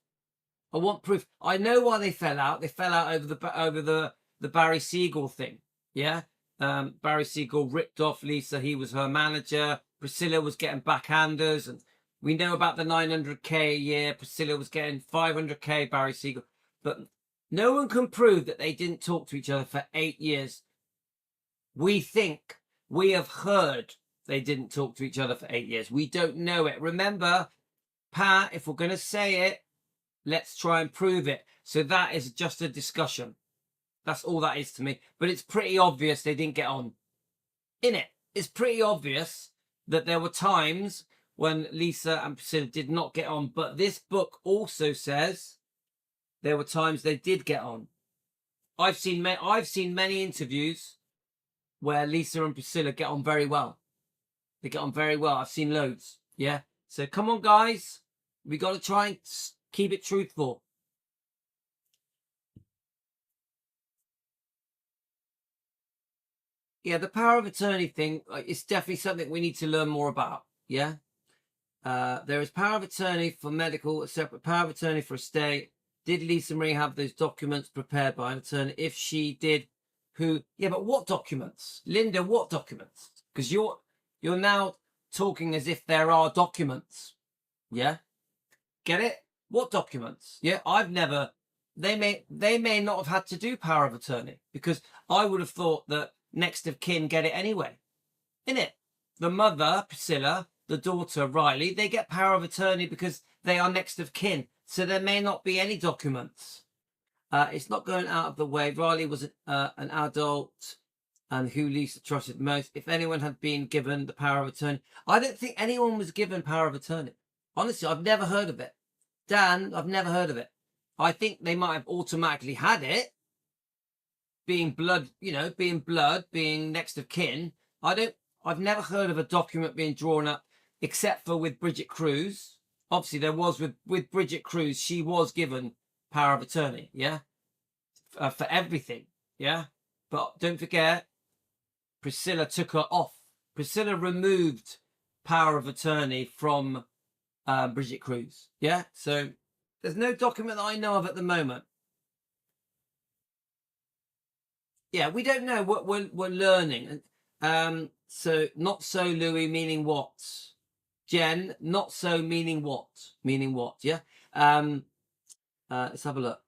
[SPEAKER 1] I want proof. I know why they fell out. They fell out over the Barry Siegel thing. Yeah. Barry Siegel ripped off Lisa. He was her manager. Priscilla was getting backhanders, and we know about the 900k a year. Priscilla was getting 500k. Barry Siegel, but no one can prove that they didn't talk to each other for 8 years. We think, we have heard they didn't talk to each other for 8 years. We don't know it. Remember, Pat, if we're going to say it, let's try and prove it. So that is just a discussion. That's all that is to me. But it's pretty obvious they didn't get on. Innit? It's pretty obvious that there were times when Lisa and Priscilla did not get on. But this book also says there were times they did get on. I've seen many interviews where Lisa and Priscilla get on very well. They get on very well. I've seen loads. Yeah. So come on, guys. We got to try and keep it truthful. Yeah, the power of attorney thing is definitely something we need to learn more about. Yeah. There is power of attorney for medical, a separate power of attorney for estate. Did Lisa Marie have those documents prepared by an attorney? If she did, who? Yeah, but what documents? Linda, what documents? Because you're now talking as if there are documents. Yeah? Get it? What documents? Yeah, I've never... They may not have had to do power of attorney, because I would have thought that next of kin get it anyway. Innit? The mother, Priscilla, the daughter, Riley, they get power of attorney because they are next of kin. So there may not be any documents. It's not going out of the way. Riley was an adult and who Lisa trusted most. If anyone had been given the power of attorney, I don't think anyone was given power of attorney. Honestly, I've never heard of it. Dan, I've never heard of it. I think they might have automatically had it. Being blood, being next of kin. I've never heard of a document being drawn up except for with Bridget Cruz. Obviously, there was with Bridget Cruz, she was given power of attorney, yeah, for everything, yeah. But don't forget, Priscilla took her off. Priscilla removed power of attorney from Bridget Cruz, yeah. So there's no document that I know of at the moment. Yeah, we don't know what we're learning. So not so, Louis, meaning what? Jen, not so meaning what? Meaning what? Yeah. Let's have a look.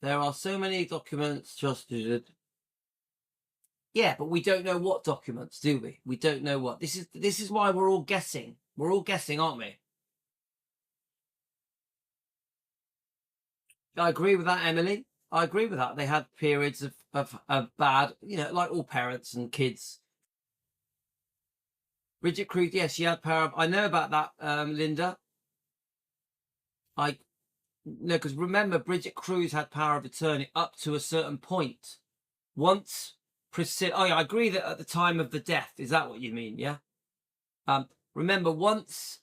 [SPEAKER 1] There are so many documents trusted. Yeah, but we don't know what documents, do we? We don't know what. This is why we're all guessing. We're all guessing, aren't we? I agree with that, Emily. I agree with that. They had periods of bad, like all parents and kids. Bridget Cruz, yes, she had power. I know about that, Linda. No, because remember, Bridget Cruz had power of attorney up to a certain point. Once Priscilla, oh yeah, I agree that at the time of the death, is that what you mean? Yeah. Remember, once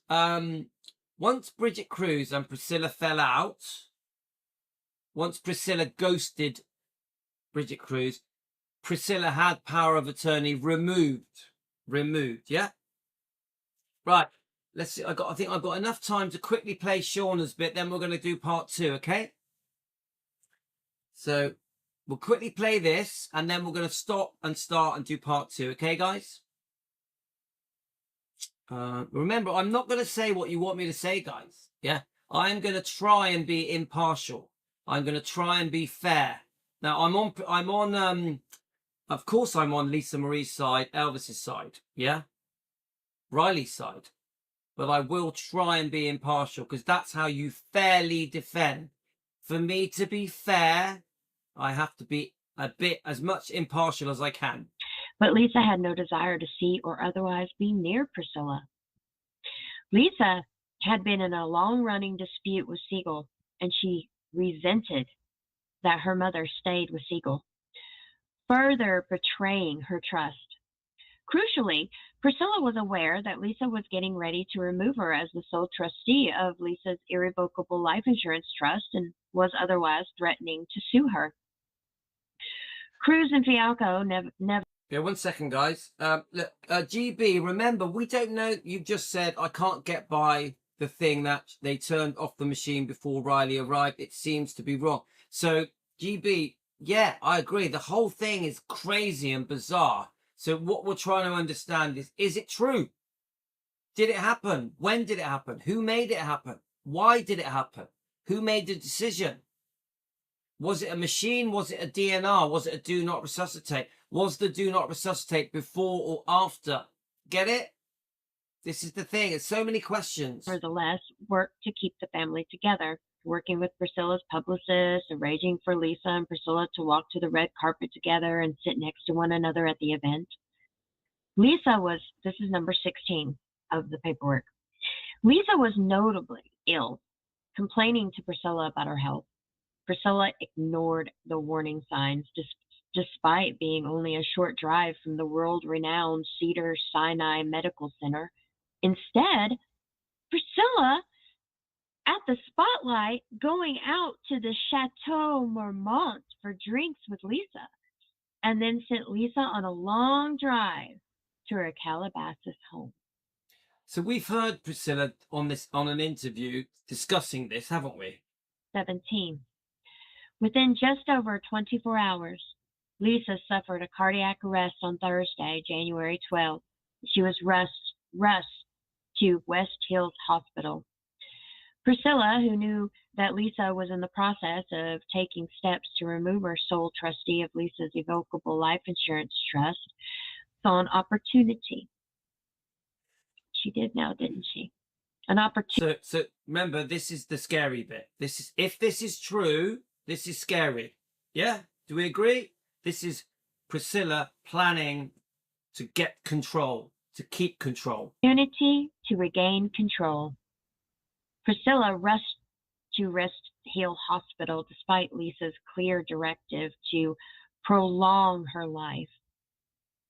[SPEAKER 1] Bridget Cruz and Priscilla fell out, once Priscilla ghosted Bridget Cruz, Priscilla had power of attorney removed. Yeah. Right. Let's see. I think I've got enough time to quickly play Shauna's bit. Then we're going to do part 2. Okay. So we'll quickly play this, and then we're going to stop and start and do part 2. Okay, guys. Remember, I'm not going to say what you want me to say, guys. Yeah. I'm going to try and be impartial. I'm going to try and be fair. Now, of course, I'm on Lisa Marie's side, Elvis's side. Yeah. Riley's side. But I will try and be impartial, because that's how you fairly defend. For me to be fair, I have to be a bit as much impartial as I can.
[SPEAKER 3] But Lisa had no desire to see or otherwise be near Priscilla. Lisa had been in a long-running dispute with Siegel, and she resented that her mother stayed with Siegel, further betraying her trust. Crucially, Priscilla was aware that Lisa was getting ready to remove her as the sole trustee of Lisa's irrevocable life insurance trust and was otherwise threatening to sue her. Cruz and Fialco never...
[SPEAKER 1] Yeah, 1 second, guys. Look, GB, remember, we don't know. You've just said, I can't get by the thing that they turned off the machine before Riley arrived. It seems to be wrong. So, GB, yeah, I agree. The whole thing is crazy and bizarre. So what we're trying to understand is it true? Did it happen? When did it happen? Who made it happen? Why did it happen? Who made the decision? Was it a machine? Was it a DNR? Was it a do not resuscitate? Was the do not resuscitate before or after? Get it? This is the thing. It's so many questions.
[SPEAKER 3] Nevertheless, worked to keep the family together, working with Priscilla's publicist, arranging for Lisa and Priscilla to walk to the red carpet together and sit next to one another at the event. Lisa was, this is number 16, of the paperwork. Lisa was notably ill, complaining to Priscilla about her health. Priscilla ignored the warning signs despite being only a short drive from the world-renowned Cedars-Sinai Medical Center. Instead, Priscilla, at the spotlight, going out to the Chateau Marmont for drinks with Lisa, and then sent Lisa on a long drive to her Calabasas home.
[SPEAKER 1] So we've heard Priscilla on an interview discussing this, haven't we?
[SPEAKER 3] 17. Within just over 24 hours, Lisa suffered a cardiac arrest on Thursday, January 12th. She was rushed to West Hills Hospital. Priscilla, who knew that Lisa was in the process of taking steps to remove her sole trustee of Lisa's irrevocable life insurance trust, saw an opportunity. She did now, didn't she? An opportunity.
[SPEAKER 1] So remember, this is the scary bit. If this is true, this is scary. Yeah? Do we agree? This is Priscilla planning to get control, to keep control.
[SPEAKER 3] Opportunity to regain control. Priscilla rushed to West Hill Hospital despite Lisa's clear directive to prolong her life.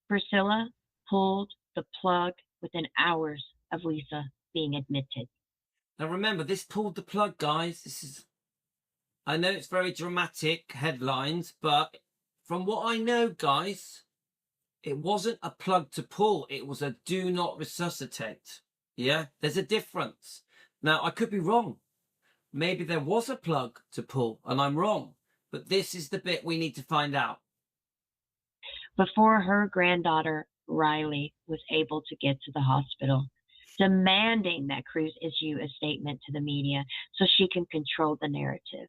[SPEAKER 3] Priscilla pulled the plug within hours of Lisa being admitted.
[SPEAKER 1] Now remember, this pulled the plug, guys. I know it's very dramatic headlines, but from what I know, guys, it wasn't a plug to pull. It was a do not resuscitate. Yeah, there's a difference. Now, I could be wrong. Maybe there was a plug to pull and I'm wrong, but this is the bit we need to find out.
[SPEAKER 3] Before her granddaughter, Riley, was able to get to the hospital, demanding that Cruz issue a statement to the media so she can control the narrative.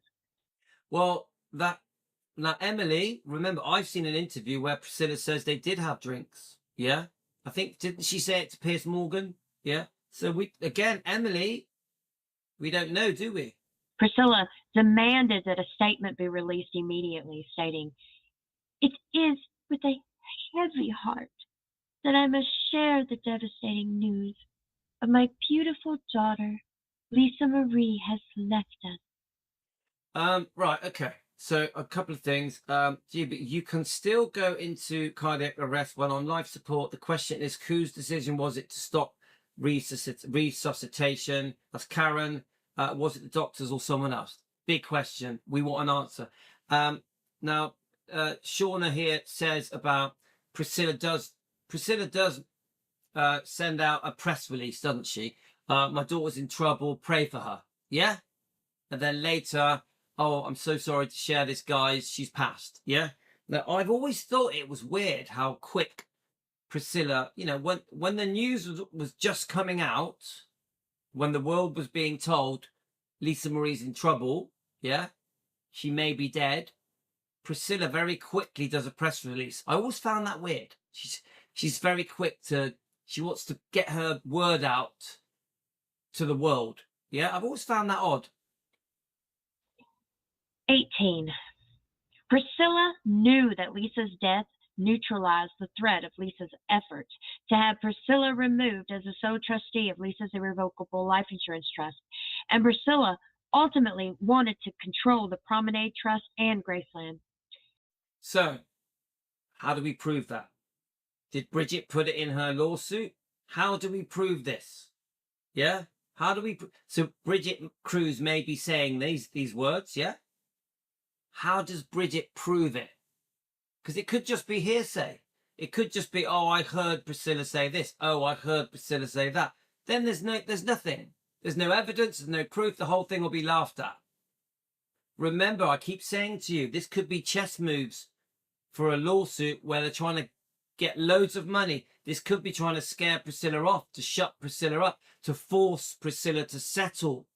[SPEAKER 1] Well, now, Emily, remember, I've seen an interview where Priscilla says they did have drinks. Yeah. I think, didn't she say it to Piers Morgan? Yeah. So Emily, we don't know, do we?
[SPEAKER 3] Priscilla demanded that a statement be released immediately, stating, "It is with a heavy heart that I must share the devastating news of my beautiful daughter, Lisa Marie, has left us."
[SPEAKER 1] Right, okay. So a couple of things. But you can still go into cardiac arrest when on life support. The question is, whose decision was it to stop resuscitation? That's Karen. Was it the doctors or someone else? Big question. We want an answer. Now, Shauna here says about Priscilla does send out a press release, doesn't she? My daughter's in trouble. Pray for her. Yeah. And then later, oh, I'm so sorry to share this, guys. She's passed. Yeah. Now, I've always thought it was weird how quick Priscilla, when the news was just coming out, when the world was being told Lisa Marie's in trouble, yeah, she may be dead, Priscilla very quickly does a press release. I always found that weird. She's very quick she wants to get her word out to the world. Yeah, I've always found that odd.
[SPEAKER 3] 18. Priscilla knew that Lisa's death neutralized the threat of Lisa's efforts to have Priscilla removed as a sole trustee of Lisa's irrevocable life insurance trust, and Priscilla ultimately wanted to control the Promenade Trust and Graceland.
[SPEAKER 1] So, how do we prove that? Did Bridget put it in her lawsuit? How do we prove this? Yeah? How do we... So Bridget Cruz may be saying these words, yeah? How does Bridget prove it? Because it could just be hearsay. It could just be, oh, I heard Priscilla say this. Oh, I heard Priscilla say that. Then there's nothing. There's no evidence, there's no proof. The whole thing will be laughed at. Remember, I keep saying to you, this could be chess moves for a lawsuit where they're trying to get loads of money. This could be trying to scare Priscilla off, to shut Priscilla up, to force Priscilla to settle.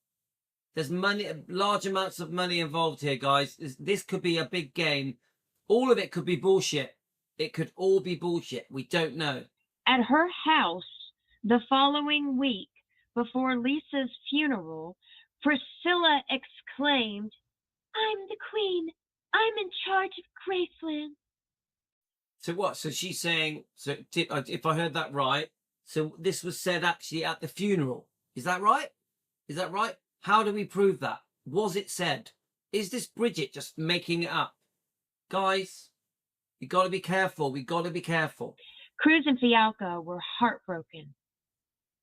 [SPEAKER 1] There's money, large amounts of money involved here, guys. This could be a big game. All of it could be bullshit. It could all be bullshit. We don't know.
[SPEAKER 3] At her house the following week, before Lisa's funeral, Priscilla exclaimed, "I'm the queen. I'm in charge of Graceland."
[SPEAKER 1] So what? So she's saying, if I heard that right, So this was said actually at the funeral. Is that right? Is that right? How do we prove that? Was it said? Is this Bridget just making it up? Guys, we got to be careful. We got to be careful.
[SPEAKER 3] Cruz and Fialka were heartbroken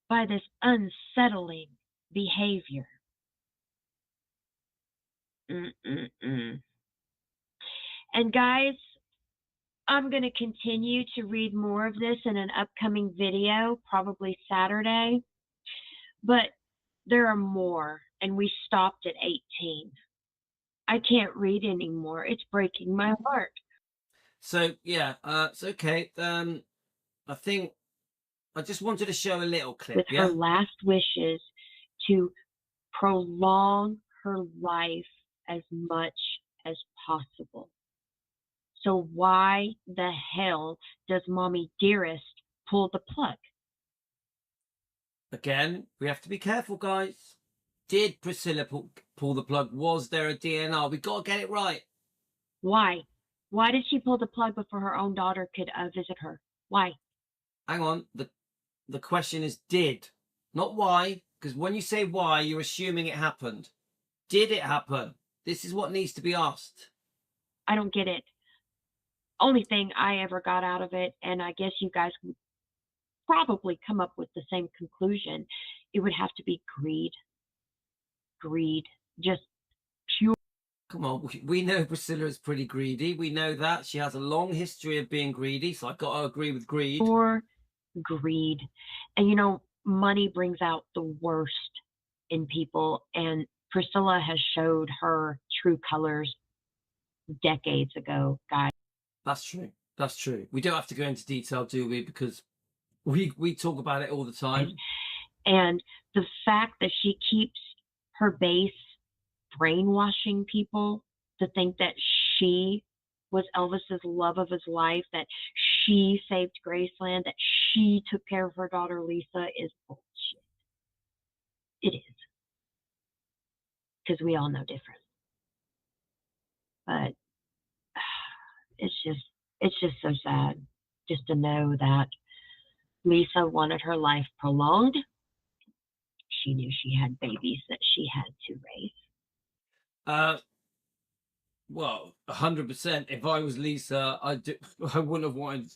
[SPEAKER 3] by this unsettling behavior. And guys, I'm going to continue to read more of this in an upcoming video, probably Saturday. But there are more, and we stopped at 18. I can't read anymore. It's breaking my heart.
[SPEAKER 1] So yeah, it's okay. I think I just wanted to show a little clip.
[SPEAKER 3] With her last wishes to prolong her life as much as possible. So why the hell does Mommy Dearest pull the plug?
[SPEAKER 1] Again, we have to be careful, guys. Did Priscilla pull the plug? Was there a DNR? We got to get it right.
[SPEAKER 3] Why? Why did she pull the plug before her own daughter could visit her? Why?
[SPEAKER 1] Hang on. The question is did, not why. Because when you say why, you're assuming it happened. Did it happen? This is what needs to be asked.
[SPEAKER 3] I don't get it. Only thing I ever got out of it, and I guess you guys would probably come up with the same conclusion, it would have to be greed. Greed. Just pure.
[SPEAKER 1] Come on, we know Priscilla is pretty greedy. We know that. She has a long history of being greedy, so I've got to agree with greed.
[SPEAKER 3] Pure greed. And you know, money brings out the worst in people, and Priscilla has showed her true colors decades ago, guys.
[SPEAKER 1] That's true. That's true. We don't have to go into detail, do we? Because we talk about it all the time.
[SPEAKER 3] And the fact that she keeps her base brainwashing people to think that she was Elvis's love of his life, that she saved Graceland, that she took care of her daughter Lisa is bullshit. It is. Because we all know different. But it's just so sad just to know that Lisa wanted her life prolonged. She knew she had babies that she had to raise.
[SPEAKER 1] Well, 100%. If I was Lisa, I wouldn't have wanted.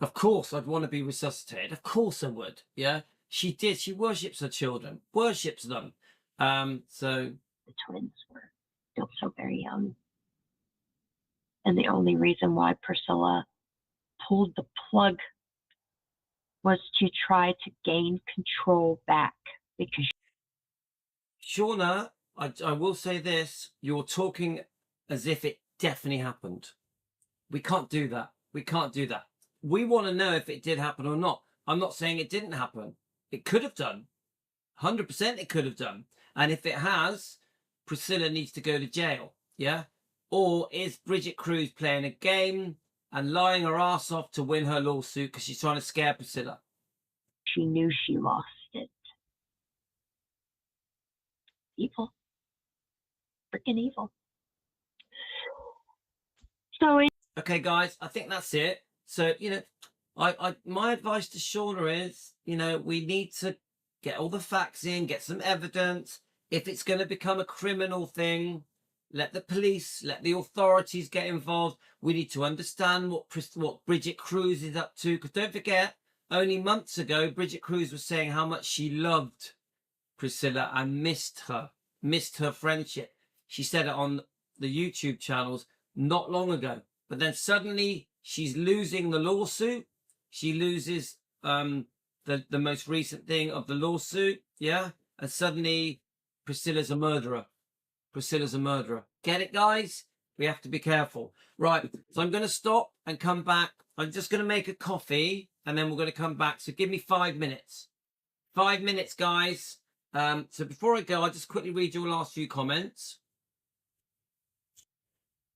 [SPEAKER 1] Of course, I'd want to be resuscitated. Of course, I would. Yeah, she did. She worships her children, worships them. So
[SPEAKER 3] the twins were still so very young, and the only reason why Priscilla pulled the plug was to try to gain control back because.
[SPEAKER 1] Shauna, I will say this: you're talking as if it definitely happened. We can't do that. We can't do that. We want to know if it did happen or not. I'm not saying it didn't happen. It could have done. 100% it could have done. And if it has, Priscilla needs to go to jail. Yeah? Or is Bridget Cruz playing a game and lying her ass off to win her lawsuit because she's trying to scare Priscilla?
[SPEAKER 3] She knew she lost it. Evil. Freaking evil. So
[SPEAKER 1] okay, guys, I think that's it. So, you know, my advice to Shauna is, you know, we need to get all the facts in, get some evidence. If it's going to become a criminal thing, let the police, let the authorities get involved. We need to understand what Bridget Cruz is up to. Because don't forget, only months ago, Bridget Cruz was saying how much she loved Priscilla and missed her friendship. She said it on the YouTube channels not long ago. But then suddenly she's losing the lawsuit. She loses the most recent thing of the lawsuit. Yeah. And suddenly Priscilla's a murderer. Priscilla's a murderer. Get it, guys? We have to be careful. Right. So I'm going to stop and come back. I'm just going to make a coffee and then we're going to come back. So give me 5 minutes. 5 minutes, guys. So before I go, I'll just quickly read your last few comments.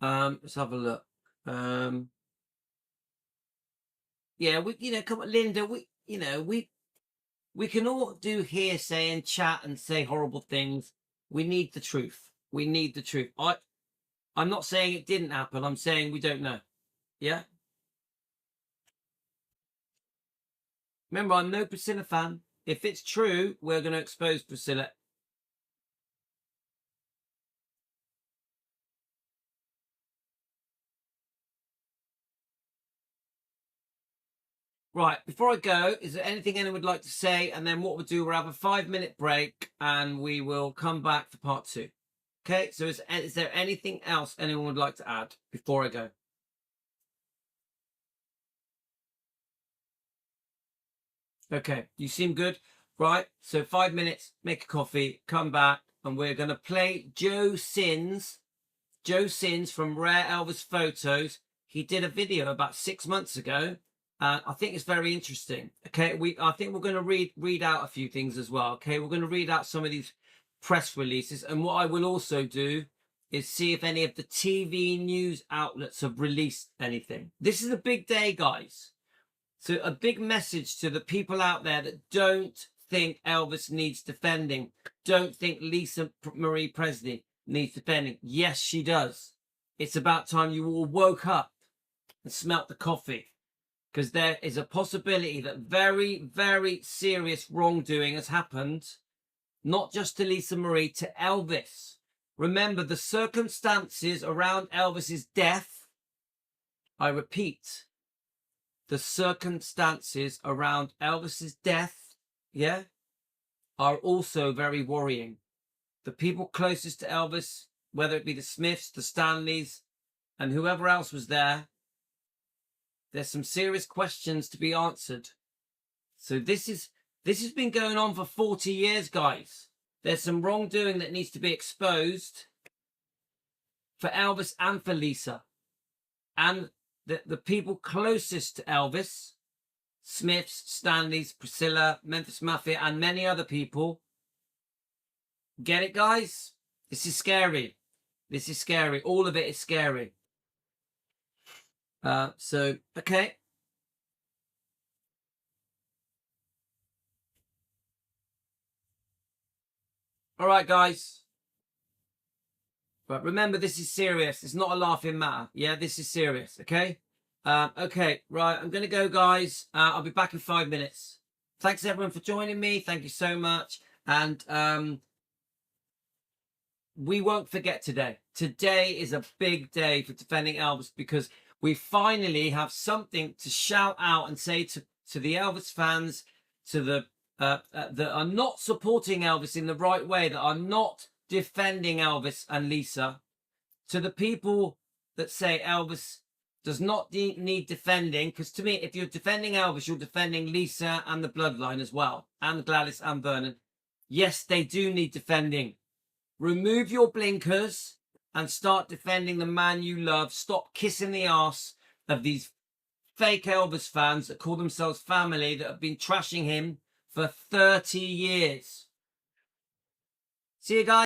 [SPEAKER 1] Let's have a look. Yeah, come on, Linda, we can all do hearsay and chat and say horrible things. We need the truth. We need the truth. I'm not saying it didn't happen. I'm saying we don't know. Yeah. Remember, I'm no Priscilla fan. If it's true, we're going to expose Priscilla. Right, before I go, is there anything anyone would like to say? And then what we'll do, we'll have a 5-minute break and we will come back for part 2. Okay, so is there anything else anyone would like to add before I go? Okay, you seem good. Right, so 5 minutes, make a coffee, come back, and we're going to play Joe Sins from Rare Elvis Photos. He did a video about 6 months ago. I think it's very interesting. Okay, I think we're going to read out a few things as well. Okay, we're going to read out some of these press releases, and what I will also do is see if any of the TV news outlets have released anything. This is a big day, guys. So a big message to the people out there that don't think Elvis needs defending, don't think Lisa Marie Presley needs defending. Yes, she does. It's about time you all woke up and smelt the coffee, because there is a possibility that very, very serious wrongdoing has happened, not just to Lisa Marie, to Elvis. Remember, the circumstances around Elvis's death, I repeat, the circumstances around Elvis's death, are also very worrying. The people closest to Elvis, whether it be the Smiths, the Stanleys, and whoever else was there, there's some serious questions to be answered. So this has been going on for 40 years, guys. There's some wrongdoing that needs to be exposed for Elvis and for Lisa. And the people closest to Elvis, Smiths, Stanleys, Priscilla, Memphis Mafia, and many other people. Get it, guys? This is scary. This is scary. All of it is scary. So, okay. All right, guys. But remember, this is serious. It's not a laughing matter. Yeah, this is serious, okay? Okay, right. I'm going to go, guys. I'll be back in 5 minutes. Thanks, everyone, for joining me. Thank you so much. And we won't forget today. Today is a big day for defending Elvis, because we finally have something to shout out and say to the Elvis fans, to the that are not supporting Elvis in the right way, that are not defending Elvis and Lisa, to the people that say Elvis does not need defending, because to me, if you're defending Elvis, you're defending Lisa and the bloodline as well, and Gladys and Vernon. Yes, they do need defending. Remove your blinkers and start defending the man you love. Stop kissing the ass of these fake Elvis fans that call themselves family, that have been trashing him for 30 years. See you guys.